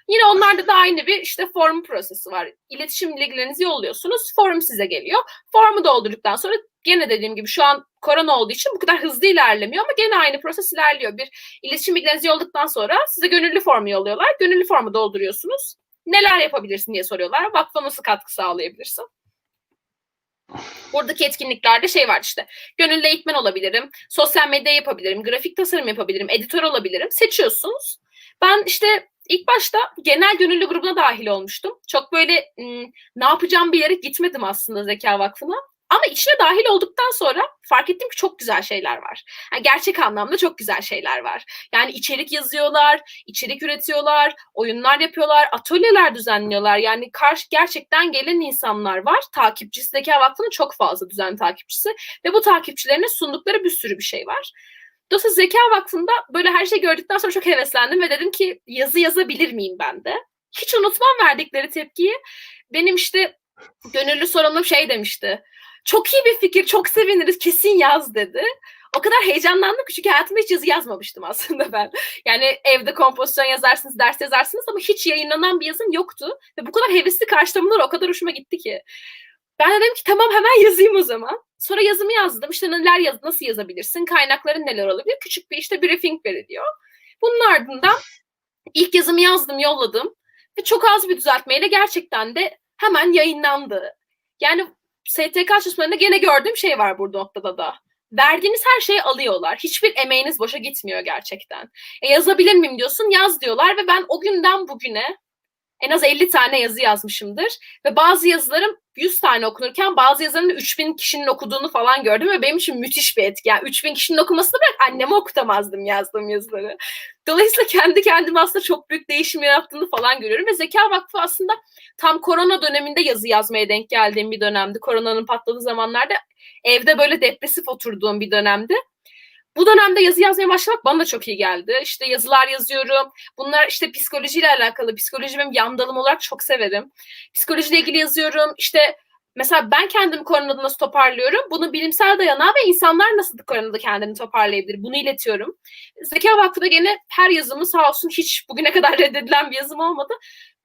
Yine onlarda da aynı bir işte form prosesi var. İletişim bilgilerinizi yolluyorsunuz. Form size geliyor. Formu doldurduktan sonra gene dediğim gibi şu an korona olduğu için bu kadar hızlı ilerlemiyor ama gene aynı proses ilerliyor. Bir iletişim bilgilerinizi yolladıktan sonra size gönüllü formu yolluyorlar. Gönüllü formu dolduruyorsunuz. Neler yapabilirsin diye soruyorlar. Vakfa nasıl katkı sağlayabilirsin? Buradaki etkinliklerde şey var işte. Gönüllü eğitmen olabilirim. Sosyal medya yapabilirim. Grafik tasarım yapabilirim. Editör olabilirim. Seçiyorsunuz. Ben işte ilk başta genel gönüllü grubuna dahil olmuştum. Çok böyle ne yapacağım bir yere gitmedim aslında Zeka Vakfı'na. Ama içine dahil olduktan sonra fark ettim ki çok güzel şeyler var. Yani gerçek anlamda çok güzel şeyler var. Yani içerik yazıyorlar, içerik üretiyorlar, oyunlar yapıyorlar, atölyeler düzenliyorlar. Yani gerçekten gelen insanlar var. Takipçisi, Zeka Vakfı'nın çok fazla düzenli takipçisi. Ve bu takipçilerine sundukları bir sürü bir şey var. Dolayısıyla Zeka Vakfı'nda böyle her şeyi gördükten sonra çok heveslendim ve dedim ki yazı yazabilir miyim ben de? Hiç unutmam verdikleri tepkiyi. Benim işte gönüllü sorumlum şey demişti. Çok iyi bir fikir, çok seviniriz, kesin yaz dedi. O kadar heyecanlandım ki çünkü hayatımda hiç yazı yazmamıştım aslında ben. Yani evde kompozisyon yazarsınız, ders yazarsınız ama hiç yayınlanan bir yazım yoktu. Ve bu kadar hevesli karşılamalar o kadar hoşuma gitti ki. Ben de dedim ki tamam hemen yazayım o zaman. Sonra yazımı yazdım. İşte nasıl yazabilirsin, kaynakların neler olabilir? Küçük bir işte briefing veriliyor. Bunun ardından ilk yazımı yazdım, yolladım. Ve çok az bir düzeltmeyle gerçekten de hemen yayınlandı. Yani STK çalışmalarında gene gördüğüm şey var burada noktada da. Verdiğiniz her şeyi alıyorlar. Hiçbir emeğiniz boşa gitmiyor gerçekten. Yazabilir miyim diyorsun, yaz diyorlar ve ben o günden bugüne en az 50 tane yazı yazmışımdır. Ve bazı yazılarım 100 tane okunurken bazı yazılarımda 3000 kişinin okuduğunu falan gördüm ve benim için müthiş bir etki. Yani 3000 kişinin okumasını bırak anneme okutamazdım yazdığım yazıları. Dolayısıyla kendi kendime aslında çok büyük değişim yarattığını falan görüyorum. Ve Zeka Vakfı aslında tam korona döneminde yazı yazmaya denk geldiğim bir dönemdi. Koronanın patladığı zamanlarda evde böyle depresif oturduğum bir dönemdi. Bu dönemde yazı yazmaya başlamak bana da çok iyi geldi. İşte yazılar yazıyorum. Bunlar işte psikolojiyle alakalı. Psikoloji benim yan dalım olarak çok severim. Psikolojiyle ilgili yazıyorum. İşte Mesela ben kendimi koronada nasıl toparlıyorum? Bunun bilimsel dayanağı ve insanlar nasıl koronada kendini toparlayabilir? Bunu iletiyorum. Zeka Vakfı'da gene her yazımı sağ olsun hiç bugüne kadar reddedilen bir yazım olmadı.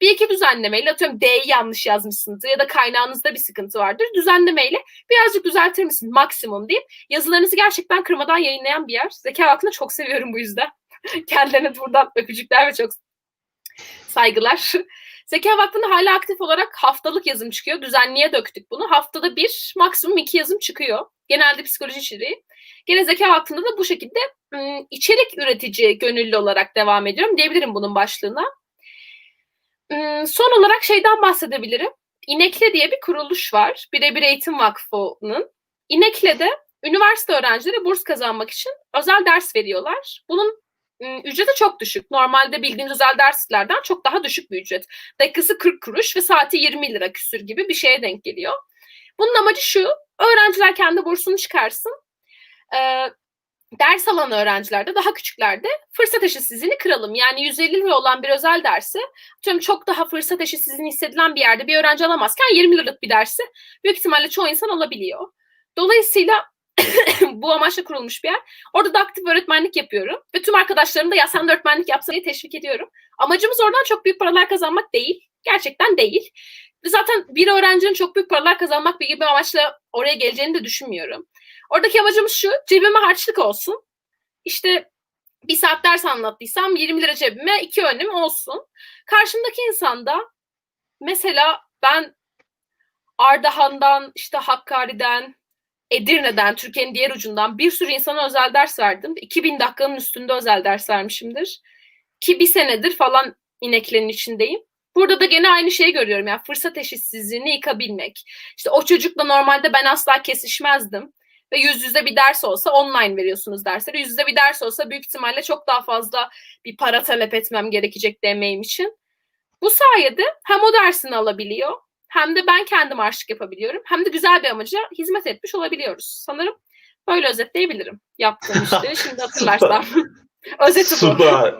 Bir iki düzenlemeyle, atıyorum D'yi yanlış yazmışsınızdır ya da kaynağınızda bir sıkıntı vardır. Düzenlemeyle birazcık düzeltir misin maksimum deyip yazılarınızı gerçekten kırmadan yayınlayan bir yer. Zeka Vakfı'nı çok seviyorum bu yüzden. Kendilerine buradan öpücükler ve çok saygılar. Zeka Vakfı'nda hala aktif olarak haftalık yazım çıkıyor. Düzenliğe döktük bunu. Haftada bir, maksimum 2 yazım çıkıyor. Genelde psikoloji içeriği. Gene Zeka Vakfı'nda da bu şekilde içerik üretici gönüllü olarak devam ediyorum diyebilirim bunun başlığına. Son olarak şeyden bahsedebilirim. İnekle diye bir kuruluş var. Birebir Eğitim Vakfı'nın. İnekle'de üniversite öğrencileri burs kazanmak için özel ders veriyorlar. Bunun ücreti çok düşük. Normalde bildiğiniz özel derslerden çok daha düşük bir ücret. Dakikası 40 kuruş ve saati 20 lira küsür gibi bir şeye denk geliyor. Bunun amacı şu, öğrenciler kendi bursunu çıkarsın. Ders alan öğrencilerde, daha küçüklerde fırsat eşitsizliğini kıralım. Yani 150 lira olan bir özel dersi, çok daha fırsat eşitsizliğini hissedilen bir yerde bir öğrenci alamazken 20 liralık bir dersi büyük ihtimalle çoğu insan alabiliyor. Dolayısıyla bu amaçla kurulmuş bir yer. Orada da aktif öğretmenlik yapıyorum. Ve tüm arkadaşlarım da ya sen de öğretmenlik yapsana diye teşvik ediyorum. Amacımız oradan çok büyük paralar kazanmak değil. Gerçekten değil. Ve zaten bir öğrencinin çok büyük paralar kazanmak gibi bir amaçla oraya geleceğini de düşünmüyorum. Oradaki amacımız şu, cebime harçlık olsun. İşte bir saat ders anlattıysam 20 lira cebime 2 önüm olsun. Karşımdaki insan da mesela ben Ardahan'dan, işte Hakkari'den, Edirne'den, Türkiye'nin diğer ucundan bir sürü insana özel ders verdim. 2000 dakikanın üstünde özel ders vermişimdir. Ki bir senedir falan ineklerin içindeyim. Burada da gene aynı şeyi görüyorum. Yani fırsat eşitsizliğini yıkabilmek. İşte o çocukla normalde ben asla kesişmezdim. Ve yüz yüze bir ders olsa online veriyorsunuz dersleri. Yüz yüze bir ders olsa büyük ihtimalle çok daha fazla bir para talep etmem gerekecek emeğim için. Bu sayede hem o dersini alabiliyor, hem de ben kendim harçlık yapabiliyorum. Hem de güzel bir amaca hizmet etmiş olabiliyoruz. Sanırım böyle özetleyebilirim yaptığım işleri. Şimdi hatırlarsam. Özeti bu. Süper.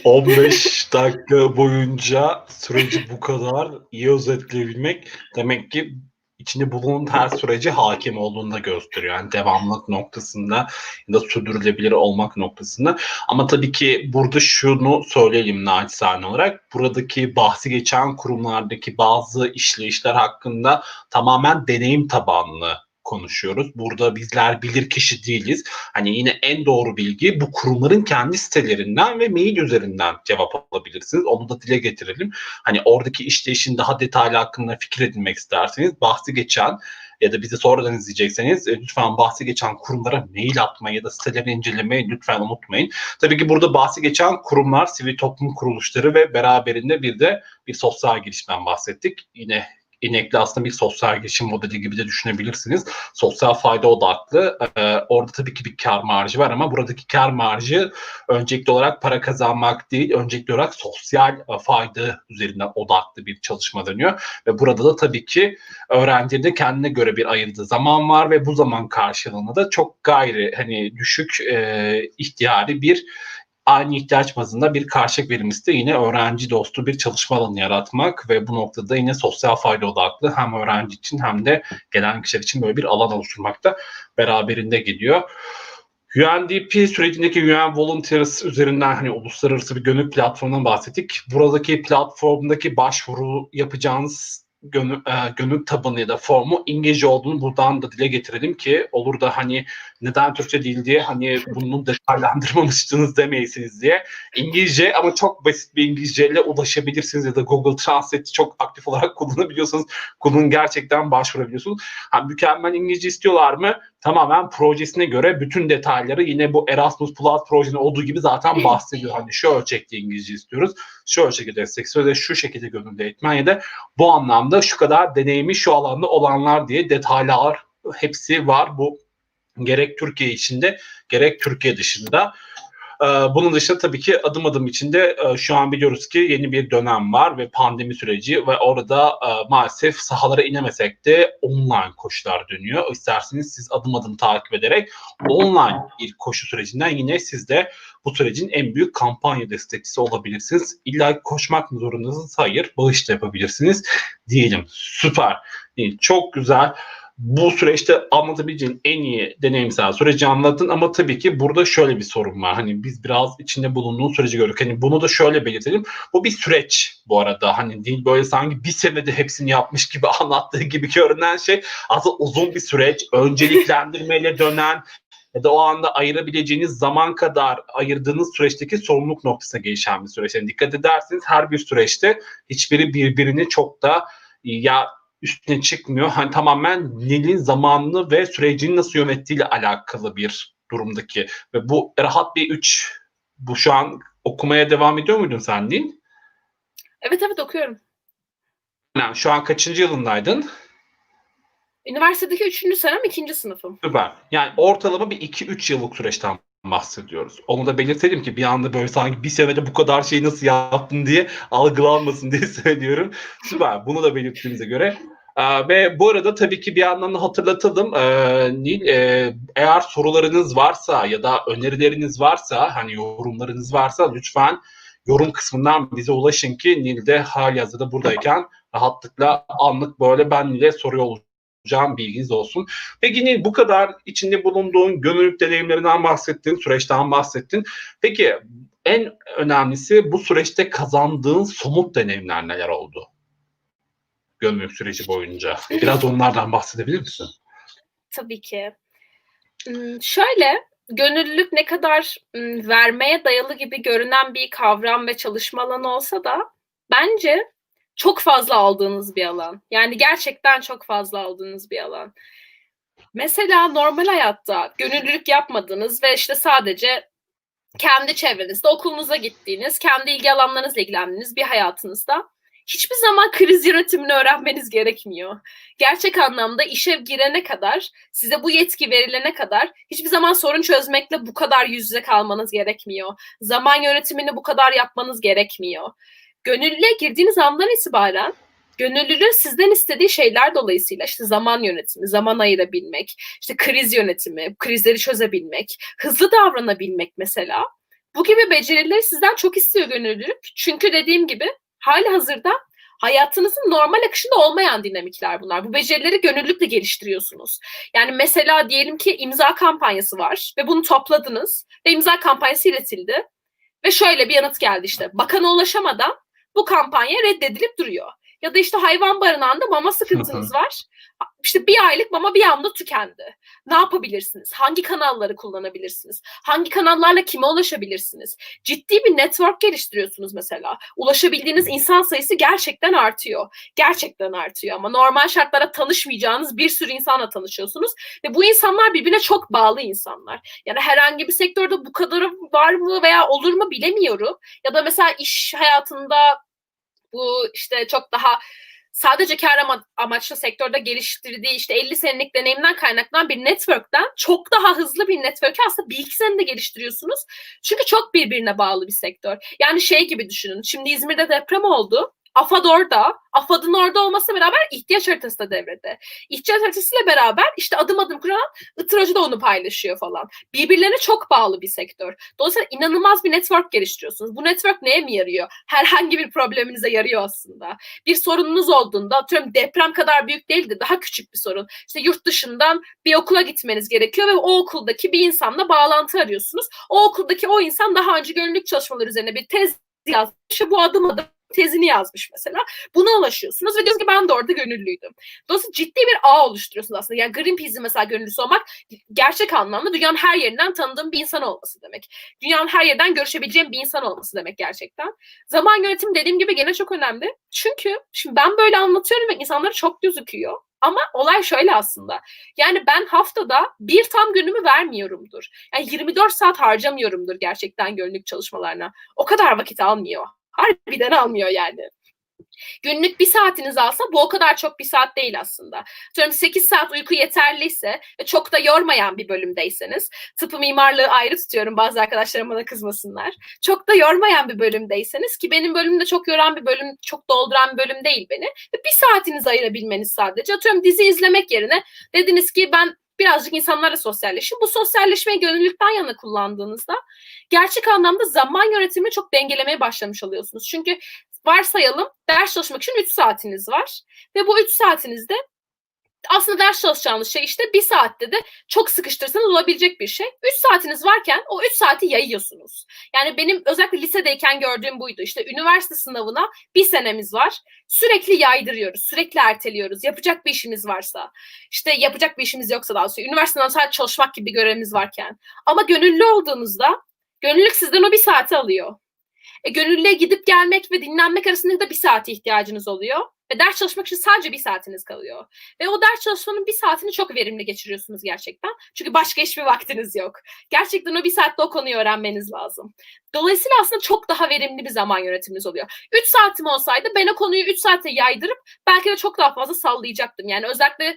15 dakika boyunca süreci bu kadar iyi özetleyebilmek demek ki içinde bulunan her sürece hakim olduğunu da gösteriyor. Yani devamlılık noktasında ya da sürdürülebilir olmak noktasında. Ama tabii ki burada şunu söyleyelim naçizane olarak. Buradaki bahsi geçen kurumlardaki bazı işleyişler hakkında tamamen deneyim tabanlı konuşuyoruz. Burada bizler bilirkişi değiliz. Hani yine en doğru bilgi bu kurumların kendi sitelerinden ve mail üzerinden cevap alabilirsiniz. Onu da dile getirelim. Hani oradaki işleyişin daha detaylı hakkında fikir edinmek isterseniz bahsi geçen ya da bizi sonradan izleyecekseniz lütfen bahsi geçen kurumlara mail atmayı ya da sitelerini incelemeyi lütfen unutmayın. Tabii ki burada bahsi geçen kurumlar, sivil toplum kuruluşları ve beraberinde bir de bir sosyal girişimden bahsettik. Yine İnekli aslında bir sosyal girişim modeli gibi de düşünebilirsiniz. Sosyal fayda odaklı. Orada tabii ki bir kar marjı var ama buradaki kar marjı öncelikli olarak para kazanmak değil, öncelikli olarak sosyal fayda üzerinden odaklı bir çalışma dönüyor. Ve burada da tabii ki öğrencinin de kendine göre bir ayırdığı zaman var ve bu zaman karşılığında da çok gayri hani düşük ihtiyari bir aynı ihtiyaç bazında bir karşılık verilmesi de yine öğrenci dostu bir çalışma alanı yaratmak ve bu noktada yine sosyal fayda odaklı hem öğrenci için hem de gelen kişiler için böyle bir alan oluşturmak da beraberinde geliyor. UNDP sürecindeki UN Volunteers üzerinden hani uluslararası bir gönüllü platformundan bahsettik. Buradaki platformdaki başvuru yapacağınız gönül tabanı ya da formu İngilizce olduğunu buradan da dile getirelim ki olur da hani neden Türkçe değil diye hani bunu detaylandırmamıştınız demeyesiniz diye. İngilizce ama çok basit bir İngilizceyle ulaşabilirsiniz ya da Google Translate'i çok aktif olarak kullanabiliyorsanız kullanın gerçekten başvurabiliyorsunuz. Ha, mükemmel İngilizce istiyorlar mı? Tamamen projesine göre bütün detayları yine bu Erasmus Plus projenin olduğu gibi zaten bahsediyor. Hani şu ölçekte İngilizce istiyoruz, şu ölçekte destek istiyoruz, şu şekilde gönüllü eğitmen ya da bu anlamda şu kadar deneyimi şu alanda olanlar diye detaylar hepsi var. Bu gerek Türkiye içinde gerek Türkiye dışında. Bunun dışında tabii ki adım adım içinde şu an biliyoruz ki yeni bir dönem var ve pandemi süreci ve orada maalesef sahalara inemesek de online koşular dönüyor. İsterseniz siz adım adım takip ederek online bir koşu sürecinden yine siz de bu sürecin en büyük kampanya destekçisi olabilirsiniz. İlla koşmak mı zorundasınız? Hayır. Bağış da yapabilirsiniz diyelim. Süper. İyi, çok güzel. Bu süreçte anlatabileceğin en iyi deneyimsel süreci anlattın ama tabii ki burada şöyle bir sorun var. Hani biz biraz içinde bulunduğun süreci gördük. Hani bunu da şöyle belirtelim. Bu bir süreç bu arada. Hani değil böyle sanki bir senede hepsini yapmış gibi anlattığı gibi görünen şey aslında uzun bir süreç. Önceliklendirmeyle dönen ya da o anda ayırabileceğiniz zaman kadar ayırdığınız süreçteki sorumluluk noktasına gelişen bir süreç. Yani dikkat ederseniz her bir süreçte hiçbiri birbirini çok da ya üstüne çıkmıyor. Hani tamamen Nil'in zamanını ve sürecini nasıl yönettiğiyle alakalı bir durumdaki. Ve bu rahat bir 3. Bu şu an okumaya devam ediyor muydun sen Nil? Evet, evet, okuyorum. Yani şu an kaçıncı yılındaydın? Üniversitedeki 3. senem 2. sınıfım. Süper. Yani ortalama bir 2-3 yıllık süreçten bahsediyoruz. Onu da belirtelim ki bir anda böyle sanki bir senede bu kadar şeyi nasıl yaptın diye algılanmasın diye söylüyorum. Süper. Bunu da belirttiğimize göre. Ve bu arada tabii ki bir yandan da hatırlatalım. Nil, eğer sorularınız varsa ya da önerileriniz varsa, hani yorumlarınız varsa lütfen yorum kısmından bize ulaşın ki Nil de halihazırda buradayken rahatlıkla anlık böyle ben Nil'e soruyor olacağım, bilginiz olsun. Peki Nil, bu kadar içinde bulunduğun gönüllülük deneyimlerinden bahsettin, süreçten bahsettin. Peki en önemlisi bu süreçte kazandığın somut deneyimler neler oldu? Gönüllülük süreci boyunca. Biraz onlardan bahsedebilir misin? Tabii ki. Şöyle, gönüllülük ne kadar vermeye dayalı gibi görünen bir kavram ve çalışma alanı olsa da bence çok fazla aldığınız bir alan. Yani gerçekten çok fazla aldığınız bir alan. Mesela normal hayatta gönüllülük yapmadığınız ve işte sadece kendi çevrenizde, okulunuza gittiğiniz, kendi ilgi alanlarınızla ilgilendiğiniz bir hayatınızda hiçbir zaman kriz yönetimini öğrenmeniz gerekmiyor. Gerçek anlamda işe girene kadar, size bu yetki verilene kadar hiçbir zaman sorun çözmekle bu kadar yüz yüze kalmanız gerekmiyor. Zaman yönetimini bu kadar yapmanız gerekmiyor. Gönüllüye girdiğiniz andan itibaren gönüllünün sizden istediği şeyler dolayısıyla işte zaman yönetimi, zaman ayırabilmek, işte kriz yönetimi, krizleri çözebilmek, hızlı davranabilmek mesela. Bu gibi becerileri sizden çok istiyor gönüllülük. Çünkü dediğim gibi hali hazırda hayatınızın normal akışında olmayan dinamikler bunlar. Bu becerileri gönüllülükle geliştiriyorsunuz. Yani mesela diyelim ki imza kampanyası var ve bunu topladınız ve imza kampanyası iletildi. Ve şöyle bir yanıt geldi işte. Bakana ulaşamadan bu kampanya reddedilip duruyor. Ya da işte hayvan barınağında mama sıkıntınız var. İşte bir aylık mama bir anda tükendi. Ne yapabilirsiniz? Hangi kanalları kullanabilirsiniz? Hangi kanallarla kime ulaşabilirsiniz? Ciddi bir network geliştiriyorsunuz mesela. Ulaşabildiğiniz insan sayısı gerçekten artıyor. Gerçekten artıyor ama normal şartlara tanışmayacağınız bir sürü insanla tanışıyorsunuz. Ve bu insanlar birbirine çok bağlı insanlar. Yani herhangi bir sektörde bu kadarı var mı veya olur mu bilemiyorum. Ya da mesela iş hayatında bu işte çok daha sadece kar amaçlı sektörde geliştirdiği işte 50 senelik deneyimden kaynaklanan bir network'ten çok daha hızlı bir network'ü aslında bir iki senede geliştiriyorsunuz. Çünkü çok birbirine bağlı bir sektör. Yani şey gibi düşünün. Şimdi İzmir'de deprem oldu. AFAD orada. AFAD'ın orada olmasıyla beraber ihtiyaç haritası da devrede. İhtiyaç haritasıyla beraber işte adım adım kuran Itır Hoca da onu paylaşıyor falan. Birbirlerine çok bağlı bir sektör. Dolayısıyla inanılmaz bir network geliştiriyorsunuz. Bu network neye mi yarıyor? Herhangi bir probleminize yarıyor aslında. Bir sorununuz olduğunda atıyorum deprem kadar büyük değil de daha küçük bir sorun. İşte yurt dışından bir okula gitmeniz gerekiyor ve o okuldaki bir insanla bağlantı arıyorsunuz. O okuldaki o insan daha önce gönüllülük çalışmaları üzerine bir tez yazmış. Bu adım adım tezini yazmış mesela. Buna ulaşıyorsunuz ve diyorsunuz ki ben de orada gönüllüydüm. Dolayısıyla ciddi bir ağ oluşturuyorsunuz aslında. Yani Greenpeace'in mesela gönüllüsü olmak gerçek anlamda dünyanın her yerinden tanıdığım bir insan olması demek. Dünyanın her yerden görüşebileceğim bir insan olması demek gerçekten. Zaman yönetimi dediğim gibi gene çok önemli. Çünkü şimdi ben böyle anlatıyorum ve insanlara çok gözüküyor. Ama olay şöyle aslında. Yani ben haftada bir tam günümü vermiyorumdur. Yani 24 saat harcamıyorumdur gerçekten gönüllülük çalışmalarına. O kadar vakit almıyor. Harbiden almıyor yani. Günlük bir saatiniz alsa bu o kadar çok bir saat değil aslında. Diyorum 8 saat uyku yeterliyse ve çok da yormayan bir bölümdeyseniz, tıpı mimarlığı ayrı tutuyorum bazı arkadaşlarım bana kızmasınlar. Çok da yormayan bir bölümdeyseniz ki benim bölümde çok yoran bir bölüm, çok dolduran bir bölüm değil beni. Bir saatinizi ayırabilmeniz sadece. Atıyorum dizi izlemek yerine dediniz ki ben birazcık insanlarla sosyalleşin. Bu sosyalleşmeyi gönüllülükten yana kullandığınızda gerçek anlamda zaman yönetimini çok dengelemeye başlamış oluyorsunuz. Çünkü varsayalım ders çalışmak için 3 saatiniz var ve bu 3 saatinizde aslında ders çalışacağınız şey işte bir saatte de çok sıkıştırsanız olabilecek bir şey. 3 saatiniz varken o 3 saati yayıyorsunuz. Yani benim özellikle lisedeyken gördüğüm buydu. İşte üniversite sınavına bir senemiz var. Sürekli yaydırıyoruz, sürekli erteliyoruz. Yapacak bir işimiz varsa, işte yapacak bir işimiz yoksa daha sonra üniversiteden sadece çalışmak gibi bir görevimiz varken. Ama gönüllü olduğunuzda gönüllülük sizden o bir saati alıyor. Gönüllüye gidip gelmek ve dinlenmek arasında da bir saate ihtiyacınız oluyor. Ve ders çalışmak için sadece bir saatiniz kalıyor. Ve o ders çalışmanın bir saatini çok verimli geçiriyorsunuz gerçekten. Çünkü başka hiçbir vaktiniz yok. Gerçekten o bir saatte o konuyu öğrenmeniz lazım. Dolayısıyla aslında çok daha verimli bir zaman yönetiminiz oluyor. 3 saatim olsaydı ben o konuyu 3 saate yaydırıp belki de çok daha fazla sallayacaktım. Yani özellikle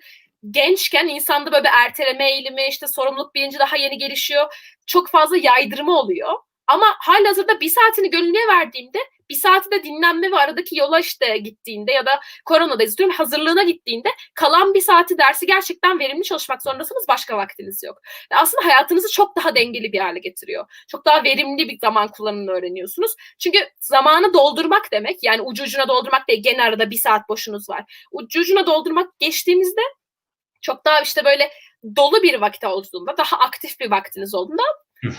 gençken insanda böyle bir erteleme eğilimi, işte sorumluluk bilinci daha yeni gelişiyor. Çok fazla yaydırma oluyor. Ama halihazırda bir saatini gönüllüye verdiğimde bir saati de dinlenme ve aradaki yola işte gittiğinde ya da koronadayız diyorum hazırlığına gittiğinde kalan bir saati dersi gerçekten verimli çalışmak zorundasınız. Başka vaktiniz yok. Ve aslında hayatınızı çok daha dengeli bir hale getiriyor. Çok daha verimli bir zaman kullanımını öğreniyorsunuz. Çünkü zamanı doldurmak demek yani ucu ucuna doldurmak değil gene arada bir saat boşunuz var. Ucu ucuna doldurmak geçtiğimizde çok daha işte böyle dolu bir vakit olduğunda daha aktif bir vaktiniz olduğunda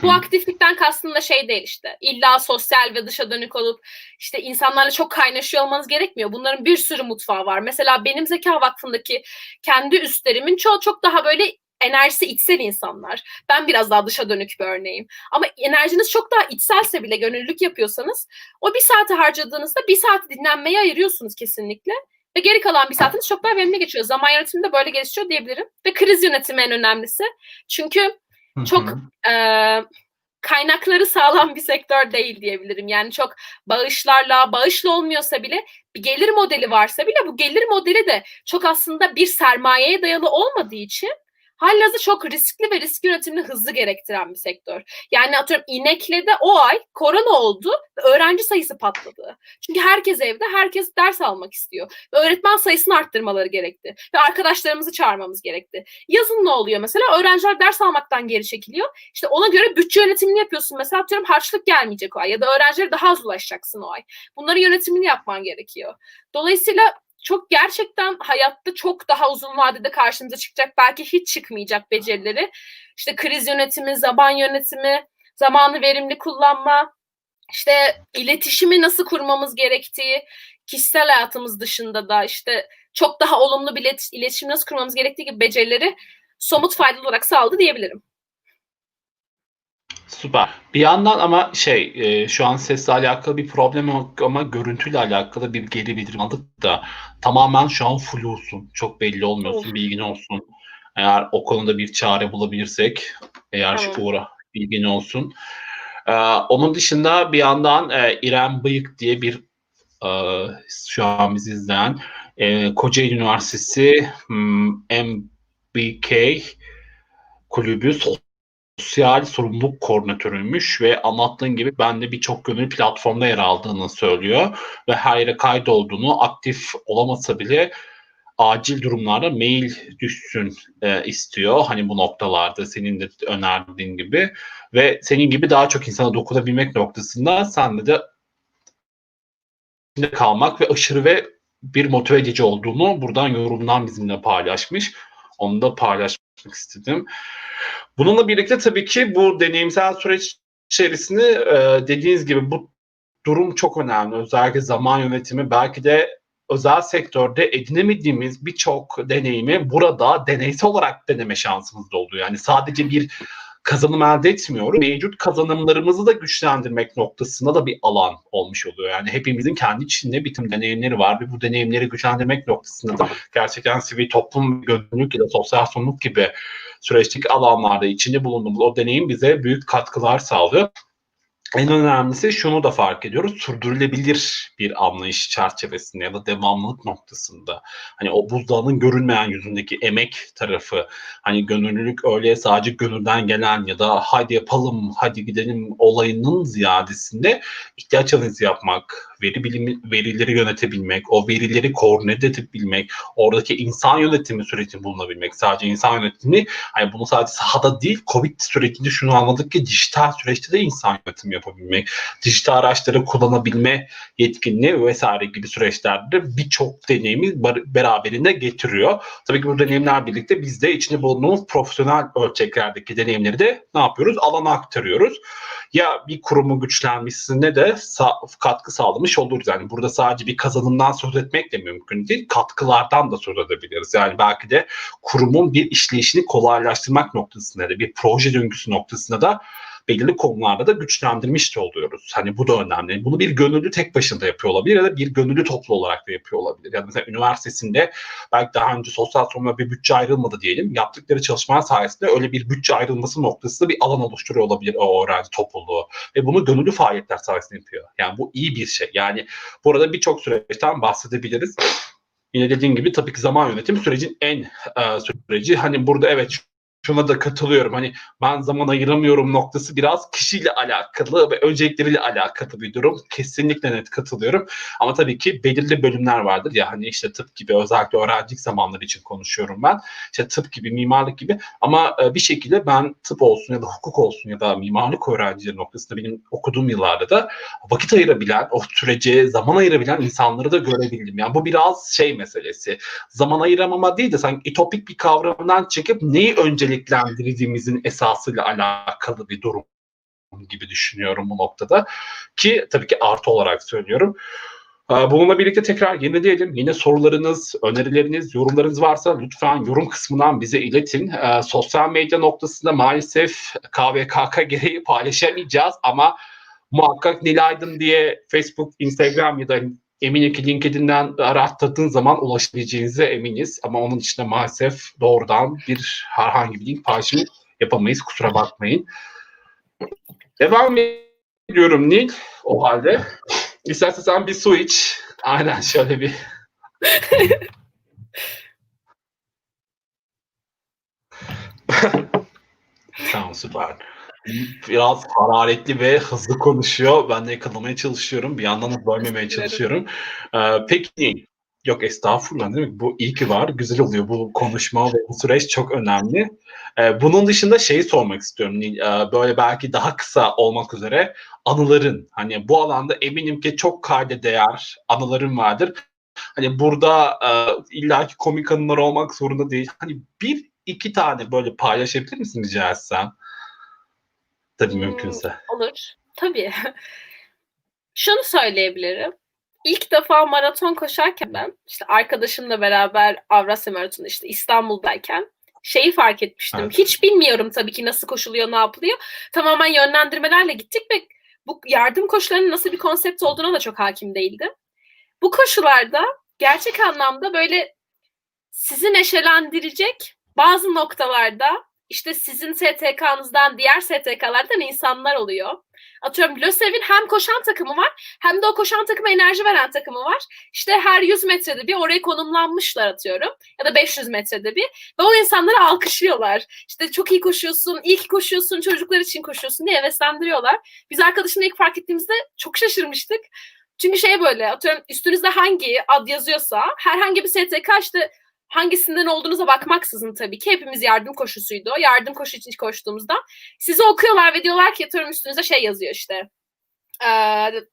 bu aktiflikten kastım da şey değil işte. İlla sosyal ve dışa dönük olup işte insanlarla çok kaynaşıyor olmanız gerekmiyor. Bunların bir sürü mutfağı var. Mesela benim Zeka Vakfı'ndaki kendi üstlerimin çoğu çok daha böyle enerjisi içsel insanlar. Ben biraz daha dışa dönük bir örneğim. Ama enerjiniz çok daha içselse bile gönüllülük yapıyorsanız o bir saati harcadığınızda bir saati dinlenmeye ayırıyorsunuz kesinlikle. Ve geri kalan bir saatiniz çok daha verimli geçiyor. Zaman yönetimi de böyle gelişiyor diyebilirim. Ve kriz yönetimi en önemlisi. Çünkü çok kaynakları sağlam bir sektör değil diyebilirim. Yani çok bağışlı olmuyorsa bile bir gelir modeli varsa bile bu gelir modeli de çok aslında bir sermayeye dayalı olmadığı için halihazırda çok riskli ve risk yönetimini hızlı gerektiren bir sektör. Yani atıyorum İnekli'de o ay korona oldu ve öğrenci sayısı patladı. Çünkü herkes evde, herkes ders almak istiyor. Ve öğretmen sayısını arttırmaları gerekti. Ve arkadaşlarımızı çağırmamız gerekti. Yazın ne oluyor mesela? Öğrenciler ders almaktan geri çekiliyor. İşte ona göre bütçe yönetimini yapıyorsun. Mesela atıyorum harçlık gelmeyecek o ay ya da öğrencilere daha az ulaşacaksın o ay. Bunların yönetimini yapman gerekiyor. Dolayısıyla çok gerçekten hayatta çok daha uzun vadede karşımıza çıkacak belki hiç çıkmayacak becerileri işte kriz yönetimi, zaman yönetimi, zamanı verimli kullanma, işte iletişimi nasıl kurmamız gerektiği, kişisel hayatımız dışında da işte çok daha olumlu bir iletişim nasıl kurmamız gerektiği gibi becerileri somut faydalı olarak sağladı diyebilirim. Süper. Bir yandan ama şu an sesle alakalı bir problem yok ama görüntüyle alakalı bir geri bildirim aldık da tamamen şu an flusun. Çok belli olmuyorsun. Bilgin olsun. Eğer o konuda bir çare bulabilirsek Uğur'a bilgin olsun. Onun dışında bir yandan İrem Bıyık diye bir şu an bizi izleyen Kocaeli Üniversitesi MBK kulübü sosyal sorumluluk koordinatörüymüş ve anlattığın gibi ben de birçok gönüllü platformda yer aldığını söylüyor ve her yere kaydolduğunu, aktif olamasa bile acil durumlarda mail düşsün istiyor. Hani bu noktalarda senin de önerdiğin gibi ve senin gibi daha çok insana dokunabilmek noktasında sende de kalmak ve aşırı ve bir motive edici olduğunu buradan yorumdan bizimle paylaşmış. Onu da paylaşmak istedim. Bununla birlikte tabii ki bu deneyimsel süreç içerisinde dediğiniz gibi bu durum çok önemli. Özellikle zaman yönetimi belki de özel sektörde edinemediğimiz birçok deneyimi burada deneysel olarak deneme şansımız da oluyor. Yani sadece bir kazanım elde etmiyoruz. Mevcut kazanımlarımızı da güçlendirmek noktasında da bir alan olmuş oluyor. Yani hepimizin kendi içinde bir takım deneyimleri var ve bu deneyimleri güçlendirmek noktasında da gerçekten sivil toplum, gönüllülük ya da sosyal sorumluluk gibi süreçteki alanlarda içinde bulunduğumuz o deneyim bize büyük katkılar sağlıyor. En önemlisi şunu da fark ediyoruz. Sürdürülebilir bir anlayış çerçevesinde ya da devamlılık noktasında. Hani o buzdağının görünmeyen yüzündeki emek tarafı. Hani gönüllülük öyle sadece gönülden gelen ya da hadi yapalım, hadi gidelim olayının ziyadesinde ihtiyaç analizi yapmak, veri bilimi, verileri yönetebilmek, o verileri koordine edebilmek, oradaki insan yönetimi sürecinde bulunabilmek, sadece insan yönetimi, hani bunu sadece sahada değil, Covid sürecinde şunu anladık ki dijital süreçte de insan yönetimi yapabilmek, dijital araçları kullanabilme yetkinliği vesaire gibi süreçlerde birçok deneyimi beraberinde getiriyor. Tabii ki bu deneyimler birlikte biz de içinde bulunduğumuz profesyonel ölçeklerdeki deneyimleri de ne yapıyoruz? Alana aktarıyoruz. Ya bir kurumun güçlenmesine de katkı sağlamış oluruz. Yani burada sadece bir kazanımdan söz etmek de mümkün değil, katkılardan da söz edebiliriz. Yani belki de kurumun bir işleyişini kolaylaştırmak noktasında da bir proje döngüsü noktasında da belirli konularda da güçlendirmiş de oluyoruz. Hani bu da önemli. Bunu bir gönüllü tek başına da yapıyor olabilir ya da bir gönüllü toplu olarak da yapıyor olabilir. Yani mesela üniversitesinde belki daha önce sosyal sorumluluğa bir bütçe ayrılmadı diyelim. Yaptıkları çalışmalar sayesinde öyle bir bütçe ayrılması noktasında bir alan oluşturuyor olabilir o öğrenci topluluğu. Ve bunu gönüllü faaliyetler sayesinde yapıyor. Yani bu iyi bir şey. Yani burada birçok süreçten bahsedebiliriz. Yine dediğim gibi tabii ki zaman yönetimi sürecin en süreci. Hani burada evet şuna da katılıyorum. Hani ben zaman ayıramıyorum noktası biraz kişiyle alakalı ve öncelikleriyle alakalı bir durum. Kesinlikle net katılıyorum. Ama tabii ki belirli bölümler vardır ya, hani işte tıp gibi, özellikle öğrencilik zamanları için konuşuyorum ben. İşte tıp gibi, mimarlık gibi, ama bir şekilde ben tıp olsun ya da hukuk olsun ya da mimarlık öğrencileri noktasında benim okuduğum yıllarda da vakit ayırabilen, o sürece zaman ayırabilen insanları da görebildim. Yani bu biraz şey meselesi. Zaman ayıramama değil de sanki ütopik bir kavramdan çekip neyi önceliklendirdiğimizin esasıyla alakalı bir durum gibi düşünüyorum bu noktada. Ki tabii ki artı olarak söylüyorum. Bununla birlikte tekrar yenileyelim. Yine sorularınız, önerileriniz, yorumlarınız varsa lütfen yorum kısmından bize iletin. Sosyal medya noktasında maalesef KVKK gereği paylaşamayacağız ama muhakkak Nilaydın diye Facebook, Instagram ya da eminim ki LinkedIn'den arattığın zaman ulaşabileceğinize eminiz. Ama onun dışında maalesef doğrudan herhangi bir link paylaşımı yapamayız. Kusura bakmayın. Devam ediyorum Nil. O halde İstersen sen bir su iç. Aynen şöyle bir. Tamam, süper. Biraz hararetli ve hızlı konuşuyor. Ben de yakalamaya çalışıyorum. Bir yandan da bölmemeye çalışıyorum. Peki, yok estağfurullah, değil mi? Bu iyi ki var. Güzel oluyor bu konuşma ve bu süreç çok önemli. Bunun dışında şeyi sormak istiyorum. Böyle belki daha kısa olmak üzere anıların. Hani bu alanda eminim ki çok kayda değer anıların vardır. Hani burada illaki komik anılar olmak zorunda değil. Hani bir iki tane böyle paylaşabilir misin rica etsem? Tabii mümkünse. Olur. Tabii. Şunu söyleyebilirim. İlk defa maraton koşarken ben işte arkadaşımla beraber Avrasya Maratonu işte İstanbul'dayken şeyi fark etmiştim. Evet. Hiç bilmiyorum tabii ki nasıl koşuluyor, ne yapılıyor. Tamamen yönlendirmelerle gittik ve bu yardım koşularının nasıl bir konsept olduğuna da çok hakim değildim. Bu koşularda gerçek anlamda böyle sizi neşelendirecek bazı noktalarda işte sizin STK'nızdan, diğer STK'lardan insanlar oluyor. Atıyorum LÖSEV'in hem koşan takımı var hem de o koşan takıma enerji veren takımı var. İşte her 100 metrede bir oraya konumlanmışlar atıyorum. Ya da 500 metrede bir. Ve o insanları alkışlıyorlar. İşte çok iyi koşuyorsun, iyi ki koşuyorsun, çocuklar için koşuyorsun diye heveslendiriyorlar. Biz arkadaşımla ilk fark ettiğimizde çok şaşırmıştık. Çünkü şey böyle atıyorum üstünüzde hangi ad yazıyorsa herhangi bir STK işte hangisinden olduğunuza bakmaksızın tabii ki hepimiz yardım koşusuydu. Yardım koşu için koştuğumuzda sizi okuyorlar ve diyorlar ki atıyorum üstünüze şey yazıyor işte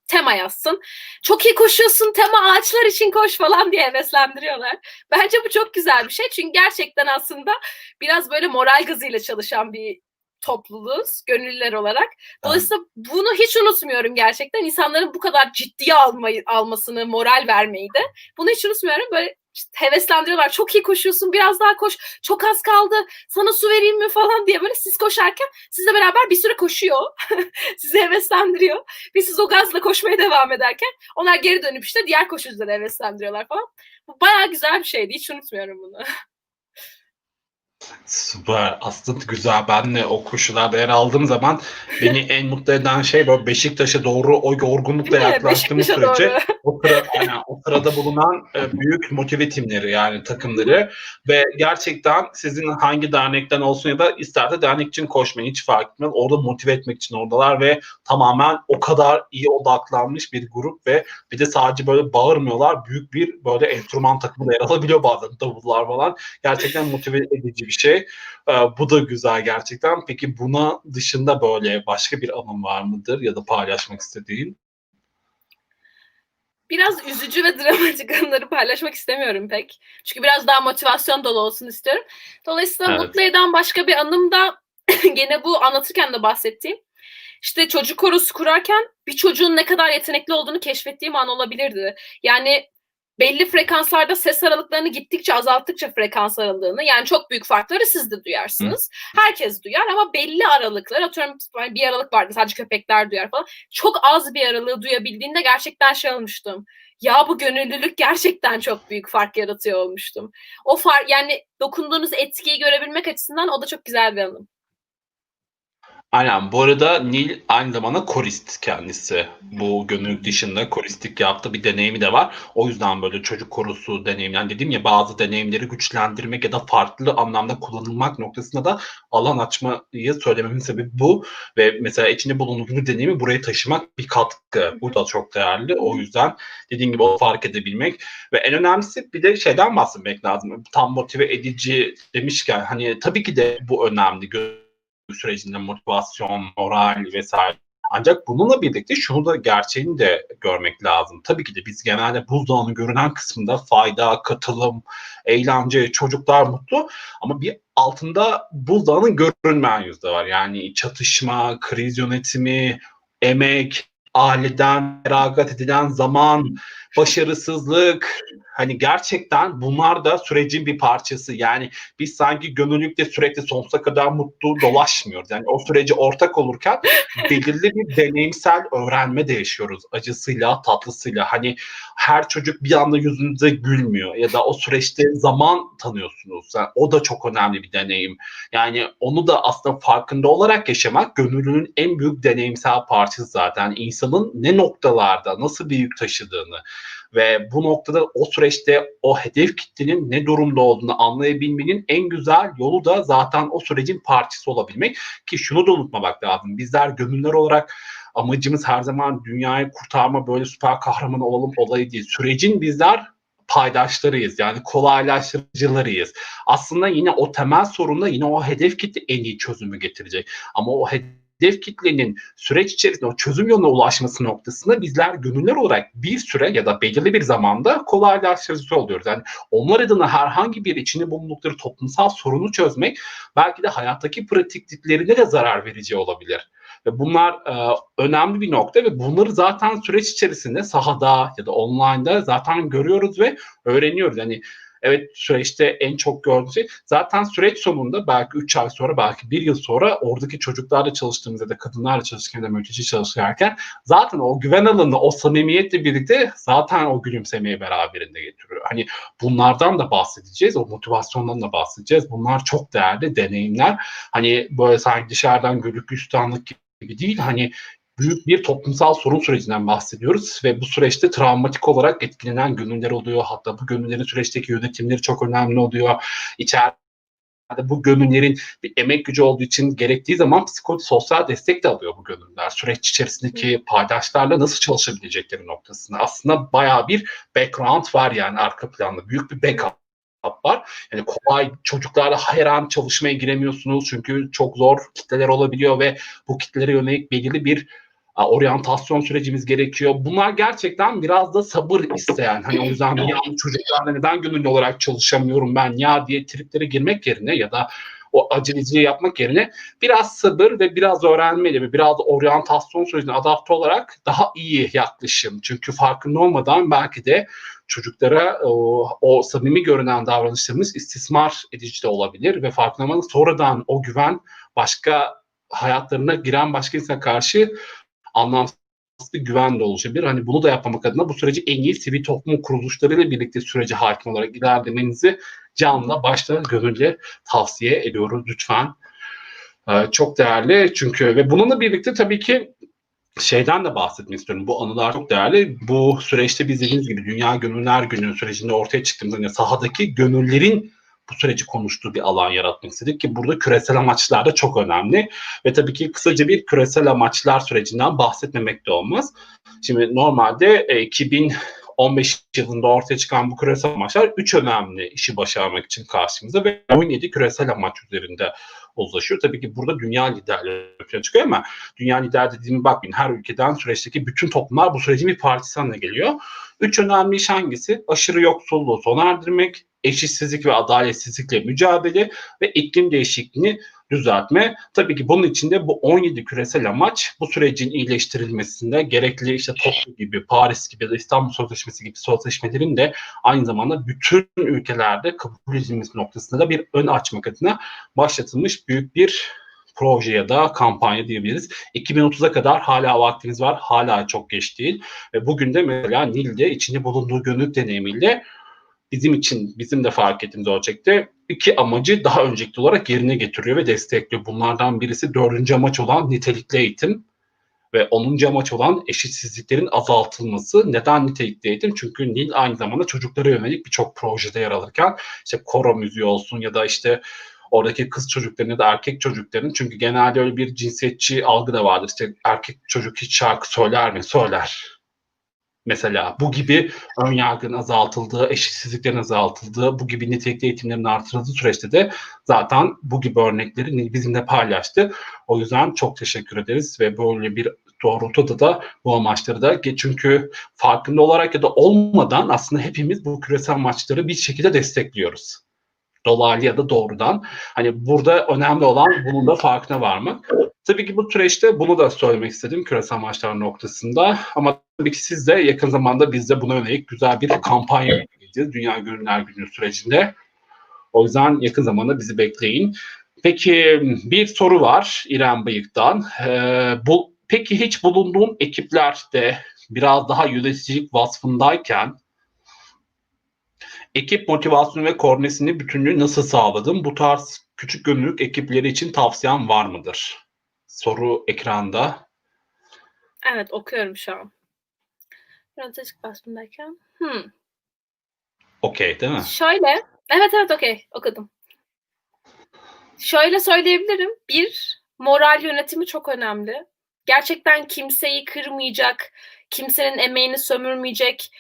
tema yazsın. Çok iyi koşuyorsun, tema ağaçlar için koş falan diye heveslendiriyorlar. Bence bu çok güzel bir şey. Çünkü gerçekten aslında biraz böyle moral gazıyla çalışan bir topluluğuz gönüllüler olarak. Dolayısıyla bunu hiç unutmuyorum gerçekten. İnsanların bu kadar ciddiye almasını, moral vermeyi de. Bunu hiç unutmuyorum. Böyle işte heveslendiriyorlar. Çok iyi koşuyorsun, biraz daha koş. Çok az kaldı. Sana su vereyim mi falan diye böyle siz koşarken sizle beraber bir süre koşuyor. Sizi heveslendiriyor. Ve siz o gazla koşmaya devam ederken onlar geri dönüp işte diğer koşucuları heveslendiriyorlar falan. Bu bayağı güzel bir şeydi. Hiç unutmuyorum bunu. Süper. Aslında güzel. Ben de o koşularda yer aldığım zaman beni en mutlu eden şey böyle Beşiktaş'a doğru o yorgunlukla Değil mi? yaklaştığımız Beşiktaş'a sürece doğru. aynen, o sırada bulunan büyük motive timleri yani takımları ve gerçekten sizin hangi dernekten olsun ya da isterse dernek için koşmayın hiç fark etmez. Orada motive etmek için oradalar ve tamamen o kadar iyi odaklanmış bir grup ve bir de sadece böyle bağırmıyorlar. Büyük bir böyle enstrüman takımı da yer alabiliyor bazen davullar falan. Gerçekten motive edici bir şey. Bu da güzel gerçekten. Peki buna dışında böyle başka bir anın var mıdır ya da paylaşmak istediğin? Biraz üzücü ve dramatik anları paylaşmak istemiyorum pek. Çünkü biraz daha motivasyon dolu olsun istiyorum. Dolayısıyla Evet. mutlu eden başka bir anım da gene bu anlatırken de bahsettiğim. İşte çocuk korosu kurarken bir çocuğun ne kadar yetenekli olduğunu keşfettiğim an olabilirdi. Yani belli frekanslarda ses aralıklarını gittikçe azalttıkça frekans aralığını yani çok büyük farkları siz de Hı. duyarsınız. Herkes duyar ama belli aralıklar atıyorum bir aralık vardı sadece köpekler duyar falan. Çok az bir aralığı duyabildiğinde gerçekten şey olmuştum. Ya bu gönüllülük gerçekten çok büyük fark yaratıyor olmuştum. O fark yani dokunduğunuz etkiyi görebilmek açısından o da çok güzel bir anım. Aynen. Bu arada Nil aynı zamanda korist kendisi. Bu gönüllülük dışında koristlik yaptığı bir deneyimi de var. O yüzden böyle çocuk korusu deneyimler dedim ya bazı deneyimleri güçlendirmek ya da farklı anlamda kullanılmak noktasında da alan açmayı söylememin sebebi bu. Ve mesela içinde bulunduğu deneyimi buraya taşımak bir katkı. Bu da çok değerli. O yüzden dediğim gibi o fark edebilmek. Ve en önemlisi bir de şeyden bahsetmek lazım. Tam motive edici demişken hani tabii ki de bu önemli sürecinde motivasyon, moral vesaire. Ancak bununla birlikte şunu da gerçeğini de görmek lazım. Tabii ki de biz genelde buzdağının görünen kısmında fayda, katılım, eğlence, çocuklar mutlu ama bir altında buzdağının görünmeyen yüzü de var. Yani çatışma, kriz yönetimi, emek, aileden feragat edilen zaman, başarısızlık. Hani gerçekten bunlar da sürecin bir parçası. Yani biz sanki gönüllülükle sürekli sonsuza kadar mutlu dolaşmıyoruz. Yani o süreci ortak olurken belirli bir deneyimsel öğrenme de yaşıyoruz. Acısıyla, tatlısıyla. Hani her çocuk bir anda yüzünüze gülmüyor ya da o süreçte zaman tanıyorsunuz. Yani o da çok önemli bir deneyim. Yani onu da aslında farkında olarak yaşamak gönüllünün en büyük deneyimsel parçası zaten. İnsanın ne noktalarda, nasıl bir yük taşıdığını ve bu noktada o süreçte o hedef kitlenin ne durumda olduğunu anlayabilmenin en güzel yolu da zaten o sürecin parçası olabilmek. Ki şunu da unutmamak lazım. Bizler gönüller olarak amacımız her zaman dünyayı kurtarma böyle süper kahraman olalım olayı değil. Sürecin bizler paydaşlarıyız. Yani kolaylaştırıcılarıyız. Aslında yine o temel sorunda yine o hedef kitle en iyi çözümü getirecek. Ama o hedef kitlenin süreç içerisinde o çözüm yoluna ulaşması noktasında bizler gönüller olarak bir süre ya da belirli bir zamanda kolaylaştırıcı oluyoruz. Yani onlar adına herhangi bir içinde bulundukları toplumsal sorunu çözmek belki de hayattaki pratikliklerine de zarar verici olabilir. Ve bunlar önemli bir nokta ve bunları zaten süreç içerisinde sahada ya da online'da zaten görüyoruz ve öğreniyoruz. Yani evet süreçte en çok gördüğümüz şey zaten süreç sonunda belki 3 ay sonra belki 1 yıl sonra oradaki çocuklarla çalıştığımız ya da kadınlarla çalışırken ya da mülteci çalışırken zaten o güven alanı o samimiyetle birlikte zaten o gülümsemeyi beraberinde getiriyor. Hani bunlardan da bahsedeceğiz, o motivasyondan da bahsedeceğiz. Bunlar çok değerli deneyimler. Hani böyle sanki dışarıdan güllük gülistanlık gibi değil. Hani büyük bir toplumsal sorun sürecinden bahsediyoruz ve bu süreçte travmatik olarak etkilenen gönüller oluyor. Hatta bu gönüllerin süreçteki yönetimleri çok önemli oluyor. İçeride bu gönüllerin bir emek gücü olduğu için gerektiği zaman sosyal destek de alıyor bu gönüller. Süreç içerisindeki paydaşlarla nasıl çalışabilecekleri noktasında. Aslında bayağı bir background var yani arka planda. Büyük bir backup var. Yani kolay çocuklarla her an çalışmaya giremiyorsunuz çünkü çok zor kitleler olabiliyor ve bu kitlelere yönelik belirli bir oryantasyon sürecimiz gerekiyor. Bunlar gerçekten biraz da sabır isteyen. Hani o yüzden ya çocuklarla neden gönüllü olarak çalışamıyorum ben ya diye triplere girmek yerine ya da o aceleciyi yapmak yerine biraz sabır ve biraz öğrenmeyle ve biraz oryantasyon sürecine adapte olarak daha iyi yaklaşım. Çünkü farkında olmadan belki de çocuklara o samimi görünen davranışlarımız istismar edici de olabilir ve farkında olmadan sonradan o güven başka hayatlarına giren başka insana karşı anlamsız bir güven de oluşabilir. Hani bunu da yapmamak adına bu süreci en iyi sivil toplum kuruluşlarıyla birlikte sürece hakim olarak ilerlemenizi canla başla gönülle tavsiye ediyoruz lütfen. Çok değerli çünkü ve bununla birlikte tabii ki şeyden de bahsetmek istiyorum. Bu anılar çok değerli. Bu süreçte biz dediğiniz gibi Dünya Gönüller Günü sürecinde ortaya çıktığımızda yani sahadaki gönüllerin bu süreci konuştuğu bir alan yaratmak istedik ki burada küresel amaçlar da çok önemli. Ve tabii ki kısaca bir küresel amaçlar sürecinden bahsetmemek de olmaz. Şimdi normalde 2015 yılında ortaya çıkan bu küresel amaçlar 3 önemli işi başarmak için karşımıza ve 17 küresel amaç üzerinde uzlaşıyor. Tabii ki burada dünya liderleri ortaya çıkıyor ama dünya lider dediğime bakmayın. Her ülkeden süreçteki bütün toplumlar bu sürecin bir partisi haline geliyor. 3 önemli iş hangisi? Aşırı yoksulluğu sona erdirmek, eşitsizlik ve adaletsizlikle mücadele ve iklim değişikliğini düzeltme. Tabii ki bunun içinde bu 17 küresel amaç bu sürecin iyileştirilmesinde gerekli işte Tokyo gibi, Paris gibi ya da İstanbul Sözleşmesi gibi sözleşmelerin de aynı zamanda bütün ülkelerde kabul edilmesi noktasında da bir ön açmak adına başlatılmış büyük bir proje ya da kampanya diyebiliriz. 2030'a kadar hala vaktimiz var. Hala çok geç değil. Ve bugün de mesela Nil'de içinde bulunduğu gönüllülük deneyimiyle bizim de fark ettiğimiz ölçekte iki amacı daha öncelikli olarak yerine getiriyor ve destekliyor. Bunlardan birisi 4. amaç olan nitelikli eğitim ve 10. amaç olan eşitsizliklerin azaltılması. Neden nitelikli eğitim? Çünkü Nil aynı zamanda çocuklara yönelik birçok projede yer alırken işte koro müziği olsun ya da işte oradaki kız çocukların ya da erkek çocukların çünkü genelde öyle bir cinsiyetçi algı da vardır. İşte erkek çocuk hiç şarkı söyler mi? Söyler. Mesela bu gibi ön yargının azaltıldığı, eşitsizliklerin azaltıldığı, bu gibi nitelikli eğitimlerin artırıldığı süreçte de zaten bu gibi örnekleri bizimle paylaştı. O yüzden çok teşekkür ederiz ve böyle bir doğrultuda da bu amaçları da çünkü farkında olarak ya da olmadan aslında hepimiz bu küresel amaçları bir şekilde destekliyoruz. Dolaylı ya da doğrudan. Hani burada önemli olan bunun da farkına varmak. Tabii ki bu süreçte bunu da söylemek istedim küresel amaçlar noktasında. Ama tabii ki siz de yakın zamanda biz de buna yönelik güzel bir kampanya yapacağız Dünya Gönüller Günü sürecinde. O yüzden yakın zamanda bizi bekleyin. Peki bir soru var İrem Bıyık'tan. Peki hiç bulunduğun ekiplerde biraz daha yöneticilik vasfındayken ekip motivasyonu ve koordinasyonu bütünlüğü nasıl sağladın? Bu tarz küçük gönüllülük ekipleri için tavsiyen var mıdır? Soru ekranda. Evet, okuyorum şu an. Yönetici vasfındayken. Okey değil mi? Şöyle. Evet okey. Okudum. Şöyle söyleyebilirim. Bir, moral yönetimi çok önemli. Gerçekten kimseyi kırmayacak, kimsenin emeğini sömürmeyecek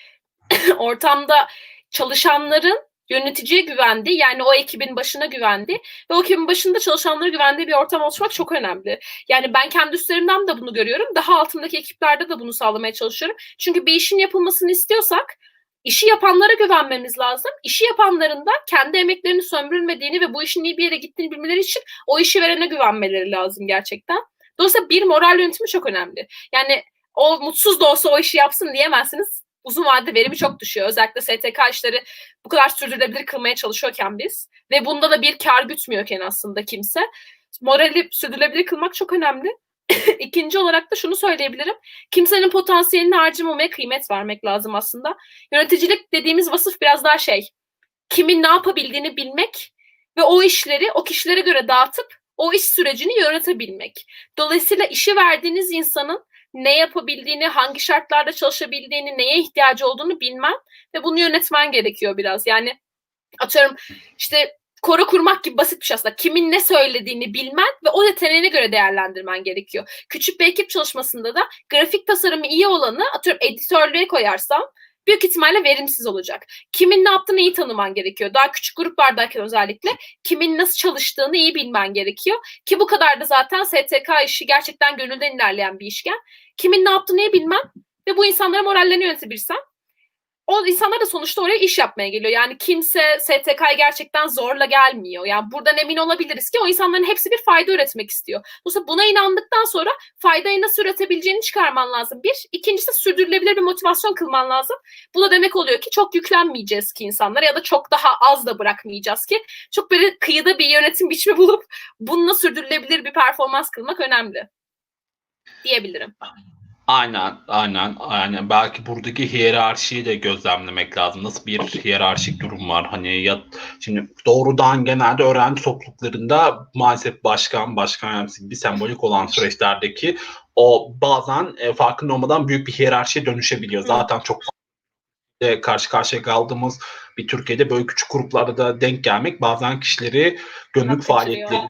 ortamda çalışanların yöneticiye güvendiği, yani o ekibin başına güvendiği ve o ekibin başında çalışanlara güvendiği bir ortam oluşmak çok önemli. Yani ben kendi üstlerimden de bunu görüyorum. Daha altındaki ekiplerde de bunu sağlamaya çalışıyorum. Çünkü bir işin yapılmasını istiyorsak işi yapanlara güvenmemiz lazım. İşi yapanların da kendi emeklerini sömürülmediğini ve bu işin iyi bir yere gittiğini bilmeleri için o işi verene güvenmeleri lazım gerçekten. Dolayısıyla bir, moral yönetimi çok önemli. Yani o mutsuz da olsa o işi yapsın diyemezsiniz. Uzun vadede verimi çok düşüyor. Özellikle STK işleri bu kadar sürdürülebilir kılmaya çalışıyorken biz ve bunda da bir kar gütmüyorken aslında kimse, morali sürdürülebilir kılmak çok önemli. İkinci olarak da şunu söyleyebilirim. Kimsenin potansiyelini harcamamaya kıymet vermek lazım aslında. Yöneticilik dediğimiz vasıf biraz daha kimin ne yapabildiğini bilmek ve o işleri o kişilere göre dağıtıp o iş sürecini yönetebilmek. Dolayısıyla işi verdiğiniz insanın ne yapabildiğini, hangi şartlarda çalışabildiğini, neye ihtiyacı olduğunu bilmen ve bunu yönetmen gerekiyor biraz. Yani atıyorum işte koro kurmak gibi basit bir şey aslında. Kimin ne söylediğini bilmen ve o yeteneğine göre değerlendirmen gerekiyor. Küçük bir ekip çalışmasında da grafik tasarımı iyi olanı atıyorum editörlüğe koyarsam büyük ihtimalle verimsiz olacak. Kimin ne yaptığını iyi tanıman gerekiyor. Daha küçük gruplardayken özellikle kimin nasıl çalıştığını iyi bilmen gerekiyor. Ki bu kadar da zaten STK işi gerçekten gönülden ilerleyen bir işken. Kimin ne yaptığını iyi bilmen ve bu insanlara morallerini yönetebilirsen o insanlar da sonuçta oraya iş yapmaya geliyor. Yani kimse STK'ya gerçekten zorla gelmiyor. Yani buradan emin olabiliriz ki o insanların hepsi bir fayda üretmek istiyor. Dolayısıyla buna inandıktan sonra faydayı nasıl üretebileceğini çıkarman lazım. Bir. İkincisi sürdürülebilir bir motivasyon kılman lazım. Bu da demek oluyor ki çok yüklenmeyeceğiz ki insanlara ya da çok daha az da bırakmayacağız ki. Çok böyle kıyıda bir yönetim biçimi bulup bununla sürdürülebilir bir performans kılmak önemli diyebilirim. Aynen. Belki buradaki hiyerarşiyi de gözlemlemek lazım. Nasıl bir hiyerarşik durum var? Hani ya şimdi doğrudan genelde öğrenci topluluklarında maalesef başkan yardımcısı gibi sembolik olan süreçlerdeki o bazen farkında olmadan büyük bir hiyerarşiye dönüşebiliyor. Zaten çok karşı karşıya kaldığımız bir Türkiye'de böyle küçük gruplarda da denk gelmek bazen kişileri gönüllülük Hak getiriyor. faaliyetleri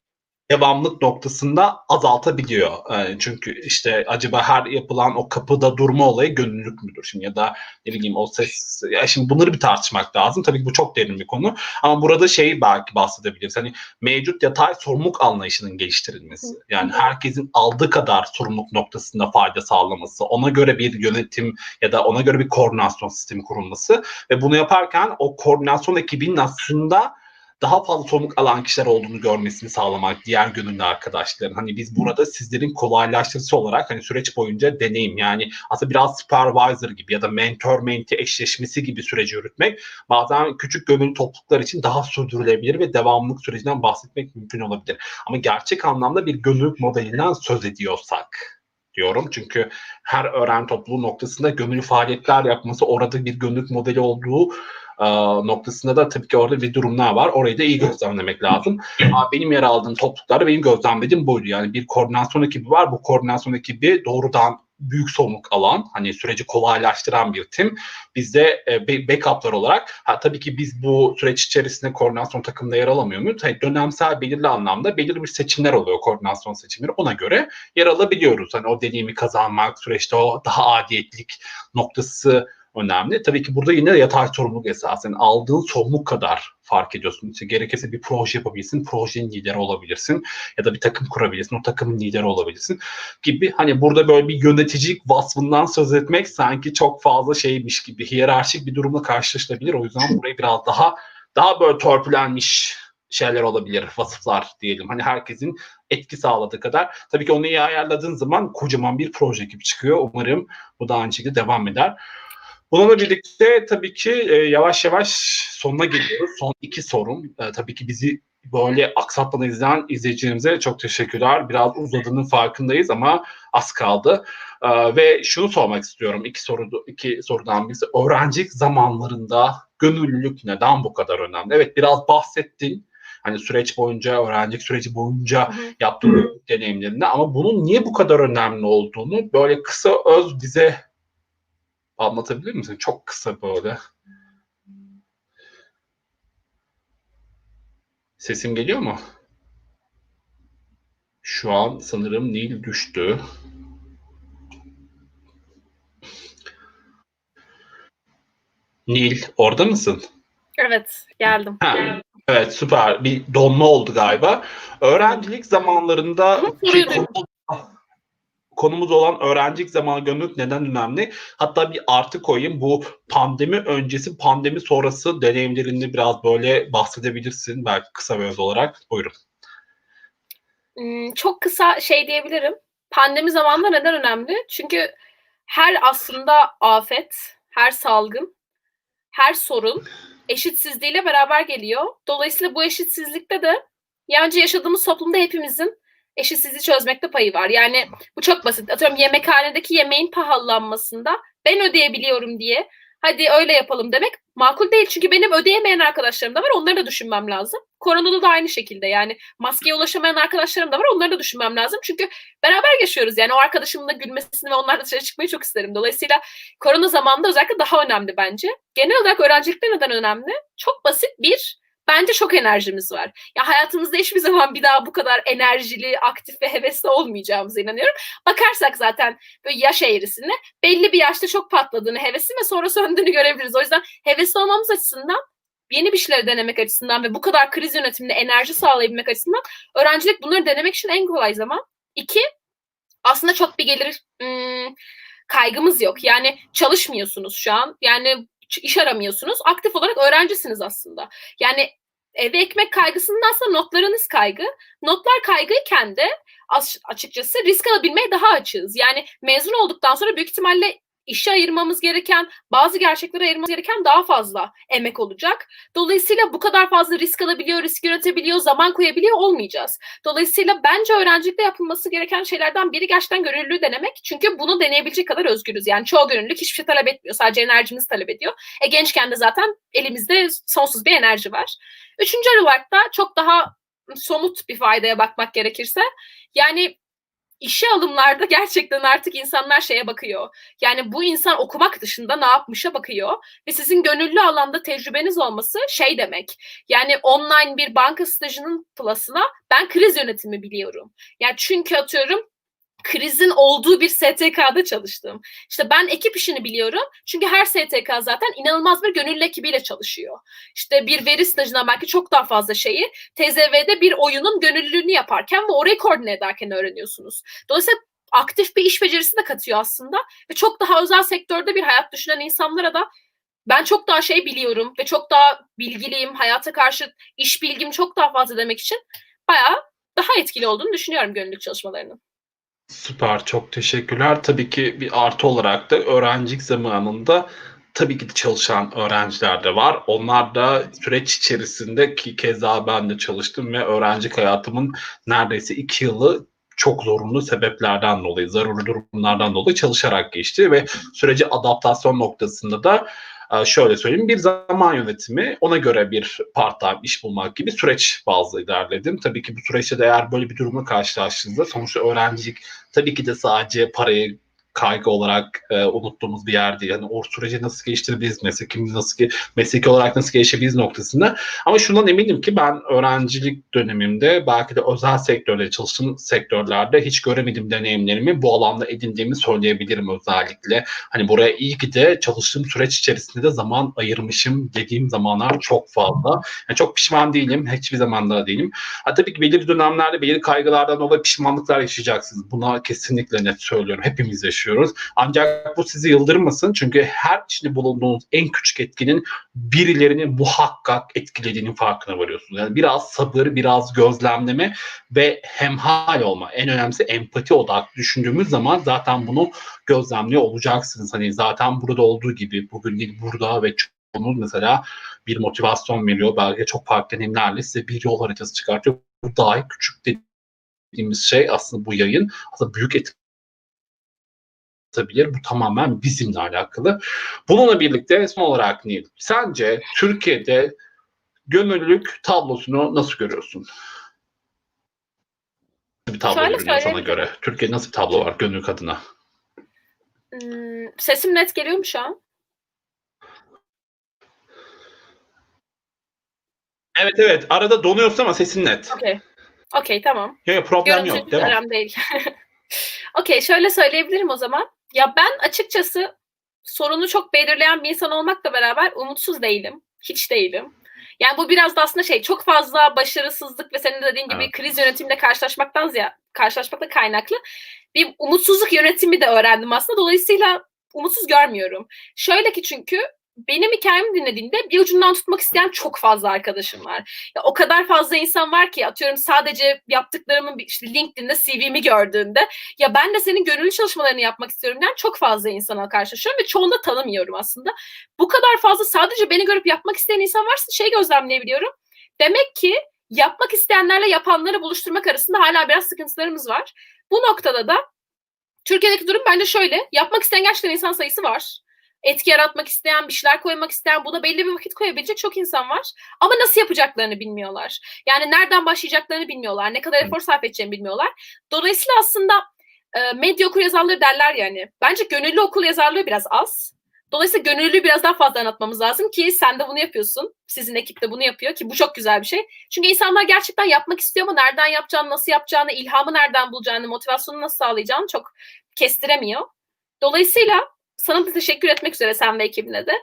devamlık noktasında azaltabiliyor. Çünkü işte acaba her yapılan o kapıda durma olayı gönüllülük müdür? Şimdi ya da ne bileyim o ses, ya şimdi bunları bir tartışmak lazım. Tabii ki bu çok derin bir konu. Ama burada şey belki bahsedebiliriz. Hani mevcut yatay sorumluluk anlayışının geliştirilmesi. Yani herkesin aldığı kadar sorumluluk noktasında fayda sağlaması, ona göre bir yönetim ya da ona göre bir koordinasyon sistemi kurulması ve bunu yaparken o koordinasyon ekibinin aslında daha fazla sorumluluk alan kişiler olduğunu görmesini sağlamak, diğer gönüllü arkadaşların. Hani biz burada sizlerin kolaylaştırıcısı olarak hani süreç boyunca deneyim, yani aslında biraz supervisor gibi ya da mentor-mentee eşleşmesi gibi süreci yürütmek bazen küçük gönüllü topluluklar için daha sürdürülebilir ve devamlılık sürecinden bahsetmek mümkün olabilir. Ama gerçek anlamda bir gönüllülük modelinden söz ediyorsak diyorum. Çünkü her öğrenci topluluğu noktasında gönüllü faaliyetler yapması orada bir gönüllülük modeli olduğu noktasında da tabii ki orada bir durumlar var. Orayı da iyi gözlemlemek lazım. Ama benim yer aldığım topluluklarda benim gözlemlediğim buydu. Yani bir koordinasyon ekibi var. Bu koordinasyon ekibi doğrudan büyük sorumluluk alan, hani süreci kolaylaştıran bir tim. Biz de backup'lar olarak tabii ki biz bu süreç içerisinde koordinasyon takımında yer alamıyor muyuz? Hani dönemsel belirli anlamda belirli bir seçimler oluyor, koordinasyon seçimleri. Ona göre yer alabiliyoruz. Hani o deneyimi kazanmak, süreçte o daha adiyetlik noktası önemli. Tabii ki burada yine yatay sorumluluk esasında yani aldığın sorumluluk kadar fark ediyorsun. İşte gerekirse bir proje yapabilirsin, projenin lideri olabilirsin ya da bir takım kurabilirsin, o takımın lideri olabilirsin gibi. Hani burada böyle bir yöneticilik vasfından söz etmek sanki çok fazla şeymiş gibi, hiyerarşik bir durumla karşılaşılabilir. O yüzden burayı biraz daha böyle törpülenmiş şeyler olabilir, vasıflar diyelim. Hani herkesin etki sağladığı kadar. Tabii ki onu iyi ayarladığın zaman kocaman bir proje gibi çıkıyor. Umarım bu da aynı şekilde devam eder. Bununla birlikte tabii ki yavaş yavaş sonuna geliyoruz. Son iki sorum. Tabii ki bizi böyle aksatmadan izleyen izleyicilerimize çok teşekkürler. Biraz uzadığının farkındayız ama az kaldı. Ve şunu sormak istiyorum. İki sorudan birisi. Öğrencilik zamanlarında gönüllülük neden bu kadar önemli? Evet, biraz bahsettin. Hani süreç boyunca, öğrencilik süreci boyunca yaptığın deneyimlerinde, ama bunun niye bu kadar önemli olduğunu böyle kısa öz bize anlatabilir misin? Çok kısa böyle. Sesim geliyor mu? Şu an sanırım Nil düştü. Nil, orada mısın? Evet, geldim. Ha, evet, süper. Bir donma oldu galiba. Öğrencilik zamanlarında ki konumuz olan öğrencilik zamanı gönüllülük neden önemli? Hatta bir artı koyayım. Bu pandemi öncesi, pandemi sonrası deneyimlerini biraz böyle bahsedebilirsin. Belki kısa ve öz olarak. Buyurun. Çok kısa şey diyebilirim. Pandemi zamanında neden önemli? Çünkü her aslında afet, her salgın, her sorun eşitsizliğiyle beraber geliyor. Dolayısıyla bu eşitsizlikte de yancı yaşadığımız toplumda hepimizin eşitsizliği çözmekte payı var. Yani bu çok basit. Atıyorum yemekhanedeki yemeğin pahalanmasında ben ödeyebiliyorum diye hadi öyle yapalım demek makul değil. Çünkü benim ödeyemeyen arkadaşlarım da var. Onları da düşünmem lazım. Koronada da aynı şekilde. Yani maskeye ulaşamayan arkadaşlarım da var. Onları da düşünmem lazım. Çünkü beraber yaşıyoruz. Yani o arkadaşımın da gülmesini ve onlarla dışarı çıkmayı çok isterim. Dolayısıyla korona zamanında özellikle daha önemli bence. Genel olarak öğrencilikte neden önemli? Çok basit bir, bence çok enerjimiz var. Ya hayatımızda hiçbir zaman bir daha bu kadar enerjili, aktif ve hevesli olmayacağımıza inanıyorum. Bakarsak zaten böyle yaş eğrisine belli bir yaşta çok patladığını, hevesin ve sonra söndüğünü görebiliriz. O yüzden hevesli olmamız açısından, yeni bir şeyleri denemek açısından ve bu kadar kriz yönetiminde enerji sağlayabilmek açısından öğrencilik bunları denemek için en kolay zaman. İki, aslında çok bir gelir kaygımız yok. Yani çalışmıyorsunuz şu an. Yani iş aramıyorsunuz. Aktif olarak öğrencisiniz aslında. Yani eve ekmek kaygısından aslında notlarınız kaygı. Notlar kaygıyken de açıkçası risk alabilmeye daha açığız. Yani mezun olduktan sonra büyük ihtimalle işe ayırmamız gereken, bazı gerçeklere ayırmamız gereken daha fazla emek olacak. Dolayısıyla bu kadar fazla risk alabiliyor, risk yönetebiliyor, zaman koyabiliyor olmayacağız. Dolayısıyla bence öğrencilikte yapılması gereken şeylerden biri gerçekten gönüllülüğü denemek. Çünkü bunu deneyebilecek kadar özgürüz. Yani çoğu gönüllülük hiçbir şey talep etmiyor. Sadece enerjimizi talep ediyor. Gençken de zaten elimizde sonsuz bir enerji var. Üçüncü olarak da çok daha somut bir faydaya bakmak gerekirse, yani işe alımlarda gerçekten artık insanlar şeye bakıyor. Yani bu insan okumak dışında ne yapmışa bakıyor. Ve sizin gönüllü alanda tecrübeniz olması şey demek. Yani online bir banka stajının plus'ına ben kriz yönetimi biliyorum. Yani çünkü atıyorum krizin olduğu bir STK'da çalıştım. İşte ben ekip işini biliyorum. Çünkü her STK zaten inanılmaz bir gönüllü ekibiyle çalışıyor. İşte bir veri stajından belki çok daha fazla şeyi TZV'de bir oyunun gönüllülüğünü yaparken ve orayı koordine ederken öğreniyorsunuz. Dolayısıyla aktif bir iş becerisi de katıyor aslında ve çok daha özel sektörde bir hayat düşünen insanlara da ben çok daha şey biliyorum ve çok daha bilgiliyim, hayata karşı iş bilgim çok daha fazla demek için bayağı daha etkili olduğunu düşünüyorum gönüllülük çalışmalarının. Süper, çok teşekkürler. Tabii ki bir artı olarak da öğrencilik zamanında tabii ki de çalışan öğrenciler de var. Onlar da süreç içerisinde ki keza ben de çalıştım ve öğrencilik hayatımın neredeyse 2 yılı çok zorunlu sebeplerden dolayı, zaruri durumlardan dolayı çalışarak geçti ve süreci adaptasyon noktasında da şöyle söyleyeyim, bir zaman yönetimi, ona göre bir part-time iş bulmak gibi süreç bazlı ilerledim. Tabii ki bu süreçte de eğer böyle bir durumla karşılaştığınızda sonuçta öğrencilik tabii ki de sadece parayı kaygı olarak unuttuğumuz bir yer değil. Yani o süreci nasıl geliştirebiliriz, mesleki olarak nasıl gelişebiliriz noktasında. Ama şundan eminim ki ben öğrencilik dönemimde belki de özel sektörde çalıştığım sektörlerde hiç göremediğim deneyimlerimi bu alanda edindiğimi söyleyebilirim özellikle. Hani buraya iyi ki de çalıştığım süreç içerisinde de zaman ayırmışım dediğim zamanlar çok fazla. Yani çok pişman değilim. Hiçbir zaman da değilim. Tabii ki belirli dönemlerde belirli kaygılardan dolayı pişmanlıklar yaşayacaksınız. Buna kesinlikle net söylüyorum. Hepimiz yaşıyoruz. Ancak bu sizi yıldırmasın. Çünkü her içinde bulunduğunuz en küçük etkinin birilerini muhakkak etkilediğinin farkına varıyorsunuz. Yani biraz sabır, biraz gözlemleme ve hemhal olma. En önemlisi empati odaklı düşündüğümüz zaman zaten bunu gözlemliyor olacaksınız. Hani zaten burada olduğu gibi bugün değil burada ve çoğunuz mesela bir motivasyon veriyor. Belki çok farklı deneyimlerle size bir yol haritası çıkartıyor. Bu dahi küçük dediğimiz şey aslında bu yayın. Aslında büyük etki bu tamamen bizimle alakalı. Bununla birlikte son olarak Nil, sence Türkiye'de gönüllülük tablosunu nasıl görüyorsun? Nasıl bir tablo Şöyle görünüyor sana söyleyebilirim. göre? Türkiye'de nasıl bir tablo var gönüllülük adına? Sesim net geliyor mu şu an? Evet evet, arada donuyorsun ama sesin net. Okey. Okey, tamam. Yok problem yok, Görüntü devam. önemli değil. Okey, şöyle söyleyebilirim o zaman. Ya ben açıkçası sorunu çok belirleyen bir insan olmakla beraber umutsuz değilim. Hiç değilim. Yani bu biraz da aslında şey, çok fazla başarısızlık ve senin de dediğin gibi Evet. kriz yönetimle karşılaşmakla kaynaklı bir umutsuzluk yönetimi de öğrendim aslında. Dolayısıyla umutsuz görmüyorum. Şöyle ki çünkü benim hikayemi dinlediğinde bir ucundan tutmak isteyen çok fazla arkadaşım var. Ya o kadar fazla insan var ki atıyorum sadece yaptıklarımın işte LinkedIn'de CV'mi gördüğünde ya ben de senin gönüllü çalışmalarını yapmak istiyorum yani çok fazla insana karşılaşıyorum ve çoğunu da tanımıyorum aslında. Bu kadar fazla sadece beni görüp yapmak isteyen insan varsa şey gözlemleyebiliyorum. Demek ki yapmak isteyenlerle yapanları buluşturmak arasında hala biraz sıkıntılarımız var. Bu noktada da Türkiye'deki durum bence şöyle. Yapmak isteyen gerçekten insan sayısı var. Etki yaratmak isteyen, bir şeyler koymak isteyen, buna belli bir vakit koyabilecek çok insan var. Ama nasıl yapacaklarını bilmiyorlar. Yani nereden başlayacaklarını bilmiyorlar. Ne kadar efor sarf edeceğini bilmiyorlar. Dolayısıyla aslında medya okuryazarlığı derler yani. Bence gönüllü okul yazarlığı biraz az. Dolayısıyla gönüllülüğü biraz daha fazla anlatmamız lazım ki sen de bunu yapıyorsun. Sizin ekip de bunu yapıyor ki bu çok güzel bir şey. Çünkü insanlar gerçekten yapmak istiyor ama nereden yapacağını, nasıl yapacağını, ilhamı nereden bulacağını, motivasyonu nasıl sağlayacağını çok kestiremiyor. Dolayısıyla sana da teşekkür etmek üzere sen ve ekibine de.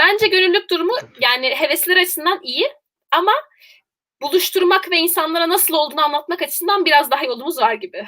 Bence gönüllülük durumu yani hevesler açısından iyi ama buluşturmak ve insanlara nasıl olduğunu anlatmak açısından biraz daha yolumuz var gibi.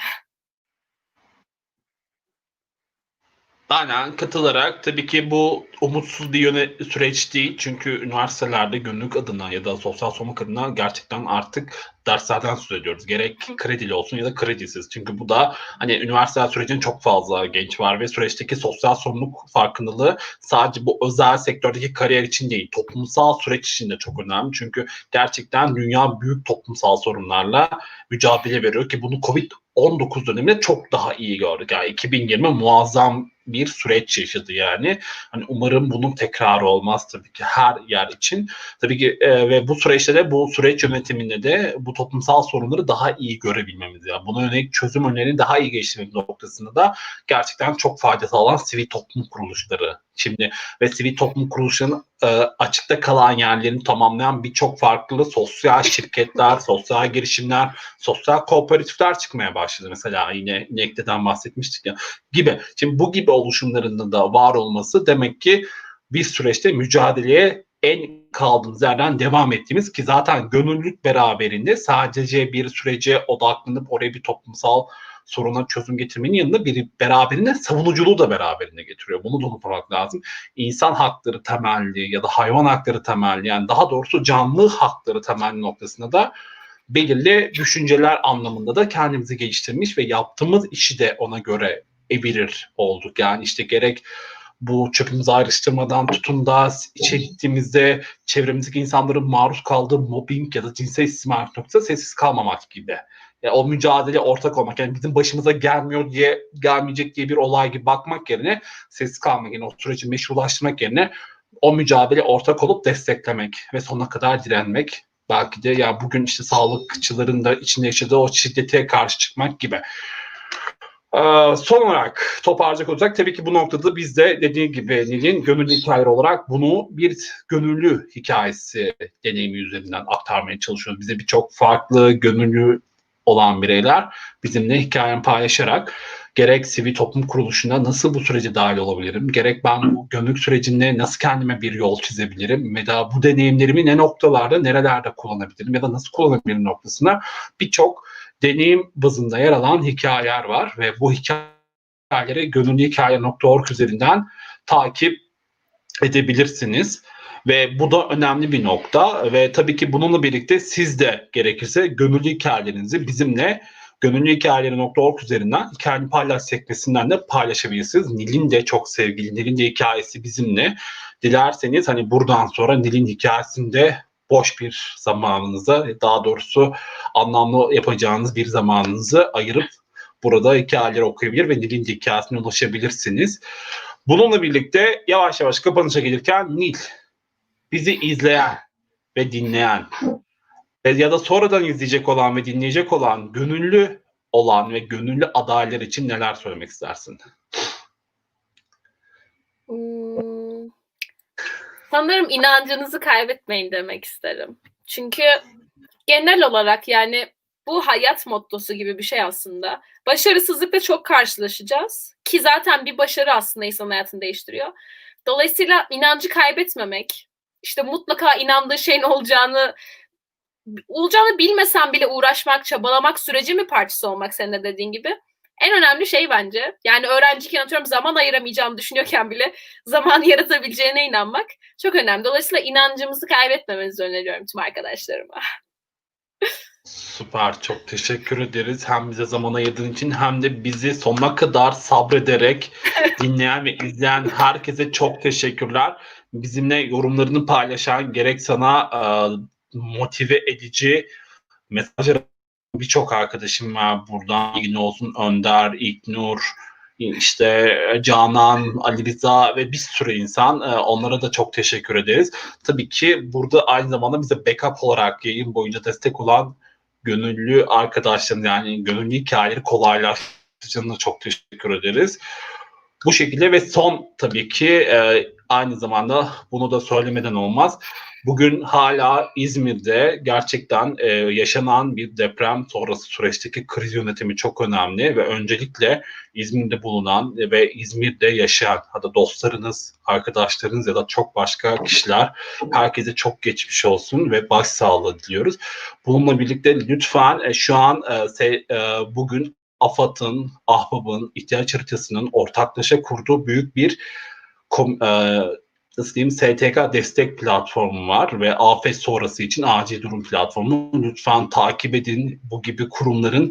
Aynen katılarak tabii ki bu umutsuz bir süreç değil. Çünkü üniversitelerde günlük adına ya da sosyal sorumluluk adına gerçekten artık derslerden söz ediyoruz. Gerek kredili olsun ya da kredisiz. Çünkü bu da hani üniversite sürecinde çok fazla genç var ve süreçteki sosyal sorumluluk farkındalığı sadece bu özel sektördeki kariyer için değil, toplumsal süreç için de çok önemli. Çünkü gerçekten dünya büyük toplumsal sorunlarla mücadele veriyor ki bunu Covid-19 döneminde çok daha iyi gördük. Yani 2020 muazzam bir süreç yaşadı yani. Hani umarım bunun tekrarı olmaz tabii ki her yer için. Tabii ki ve bu süreçte de bu süreç yönetiminde de bu toplumsal sorunları daha iyi görebilmemiz yani buna yönelik çözüm önerilerini daha iyi geliştirmemiz noktasında da gerçekten çok fayda sağlayan sivil toplum kuruluşları. Şimdi ve sivil toplum kuruluşlarının açıkta kalan yerlerini tamamlayan birçok farklı sosyal şirketler, sosyal girişimler, sosyal kooperatifler çıkmaya başladı. Mesela yine NECT'den bahsetmiştik ya gibi. Şimdi bu gibi oluşumlarının da var olması demek ki bir süreçte mücadeleye en kaldığımız yerden devam ettiğimiz ki zaten gönüllülük beraberinde sadece bir sürece odaklanıp oraya bir toplumsal soruna çözüm getirmenin yanında bir beraberinde savunuculuğu da beraberinde getiriyor. Bunu da unutmamak lazım. İnsan hakları temelli ya da hayvan hakları temelli yani daha doğrusu canlı hakları temelli noktasında da belirli düşünceler anlamında da kendimizi geliştirmiş ve yaptığımız işi de ona göre evirir olduk. Yani işte gerek bu çöpümüzü ayrıştırmadan tutun da içe gittiğimizde çevremizdeki insanların maruz kaldığı mobbing ya da cinsel istismar noktasında sessiz kalmamak gibi. Yani o mücadele ortak olmak yani bizim başımıza gelmiyor diye gelmeyecek diye bir olay gibi bakmak yerine sessiz kalmak yani o süreci meşrulaştırmak yerine o mücadele ortak olup desteklemek ve sonuna kadar direnmek belki de ya bugün işte sağlıkçıların da içinde yaşadığı o şiddete karşı çıkmak gibi. Son olarak toparlayacak olacak tabii ki bu noktada biz de dediği gibi Nil'in gönüllü hikayeleri olarak bunu bir gönüllü hikayesi deneyimi üzerinden aktarmaya çalışıyoruz. Bize birçok farklı gönüllü olan bireyler bizimle hikayeni paylaşarak gerek sivil toplum kuruluşuna nasıl bu sürece dahil olabilirim, gerek ben bu gönüllülük sürecinde nasıl kendime bir yol çizebilirim ya da bu deneyimlerimi ne noktalarda, nerelerde kullanabilirim ya da nasıl kullanabilirim noktasına birçok deneyim bazında yer alan hikayeler var ve bu hikayeleri gönüllühikaye.org üzerinden takip edebilirsiniz. Ve bu da önemli bir nokta ve tabii ki bununla birlikte siz de gerekirse gönüllü hikayelerinizi bizimle gönüllühikayeleri.org üzerinden hikayeni paylaş sekmesinden de paylaşabilirsiniz. Nil'in de çok sevgili Nil'in de hikayesi bizimle. Dilerseniz hani buradan sonra Nil'in hikayesinde boş bir zamanınıza daha doğrusu anlamlı yapacağınız bir zamanınızı ayırıp burada hikayeleri okuyabilir ve Nil'in hikayesine ulaşabilirsiniz. Bununla birlikte yavaş yavaş kapanışa gelirken Nil, bizi izleyen ve dinleyen ya da sonradan izleyecek olan ve dinleyecek olan gönüllü olan ve gönüllü adaylar için neler söylemek istersin? Sanırım inancınızı kaybetmeyin demek isterim. Çünkü genel olarak yani bu hayat mottosu gibi bir şey aslında. Başarısızlıkla çok karşılaşacağız ki zaten bir başarı aslında insan hayatını değiştiriyor. Dolayısıyla inancı kaybetmemek, işte mutlaka inandığı şeyin olacağını bilmesen bile uğraşmak, çabalamak, sürecin bir parçası olmak senin de dediğin gibi. En önemli şey bence. Yani öğrenciyken atıyorum zaman ayıramayacağımı düşünüyorken bile zaman yaratabileceğine inanmak çok önemli. Dolayısıyla inancımızı kaybetmemenizi öneriyorum tüm arkadaşlarıma. Süper, çok teşekkür ederiz. Hem bize zaman ayırdığın için hem de bizi sonuna kadar sabrederek dinleyen ve izleyen herkese çok teşekkürler. Bizimle yorumlarını paylaşan gerek sana motive edici mesajlar birçok arkadaşım var buradan. İlgin olsun Önder, İlknur, işte Canan, Ali Rıza ve bir sürü insan. Onlara da çok teşekkür ederiz. Tabii ki burada aynı zamanda bize backup olarak yayın boyunca destek olan gönüllü arkadaşların yani gönüllü hikayeleri kolaylaştırıcına çok teşekkür ederiz. Bu şekilde ve son tabii ki aynı zamanda bunu da söylemeden olmaz. Bugün hala İzmir'de gerçekten yaşanan bir deprem sonrası süreçteki kriz yönetimi çok önemli ve öncelikle İzmir'de bulunan ve İzmir'de yaşayan hatta dostlarınız, arkadaşlarınız ya da çok başka kişiler herkese çok geçmiş olsun ve başsağlığı diliyoruz. Bununla birlikte lütfen şu an bugün AFAD'ın, Ahbap'ın, ihtiyaç haritasının ortaklaşa kurduğu büyük bir nasıl diyeyim, STK destek platformu var ve afet sonrası için acil durum platformu. Lütfen takip edin. Bu gibi kurumların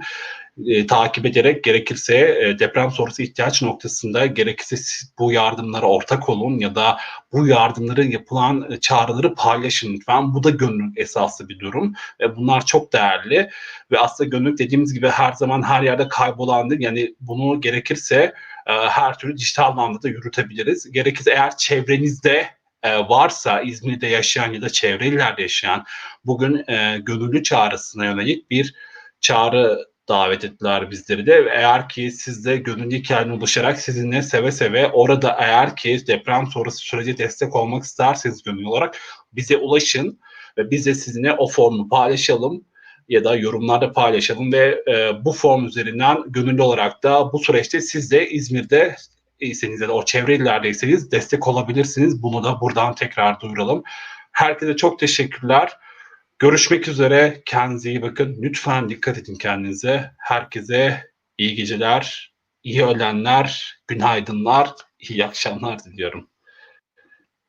takip ederek gerekirse deprem sonrası ihtiyaç noktasında gerekirse siz bu yardımlara ortak olun ya da bu yardımları yapılan çağrıları paylaşın lütfen. Bu da gönüllülük esaslı bir durum ve bunlar çok değerli ve aslında gönüllülük dediğimiz gibi her zaman her yerde kaybolan değil. Yani bunu gerekirse her türlü dijital anlamda da yürütebiliriz. Gerekirse eğer çevrenizde varsa İzmir'de yaşayan ya da çevre illerde yaşayan bugün gönüllü çağrısına yönelik bir çağrı davet ettiler bizleri de. Eğer ki siz de gönüllü hikayene ulaşarak sizinle seve seve orada eğer ki deprem sonrası sürece destek olmak isterseniz gönüllü olarak bize ulaşın ve biz de sizinle o formu paylaşalım ya da yorumlarda paylaşalım ve bu form üzerinden gönüllü olarak da bu süreçte siz de İzmir'de iseniz ya da o çevre illerdeyseniz destek olabilirsiniz. Bunu da buradan tekrar duyuralım. Herkese çok teşekkürler. Görüşmek üzere. Kendinize iyi bakın. Lütfen dikkat edin kendinize. Herkese iyi geceler, iyi öğlenler, günaydınlar, iyi akşamlar diliyorum.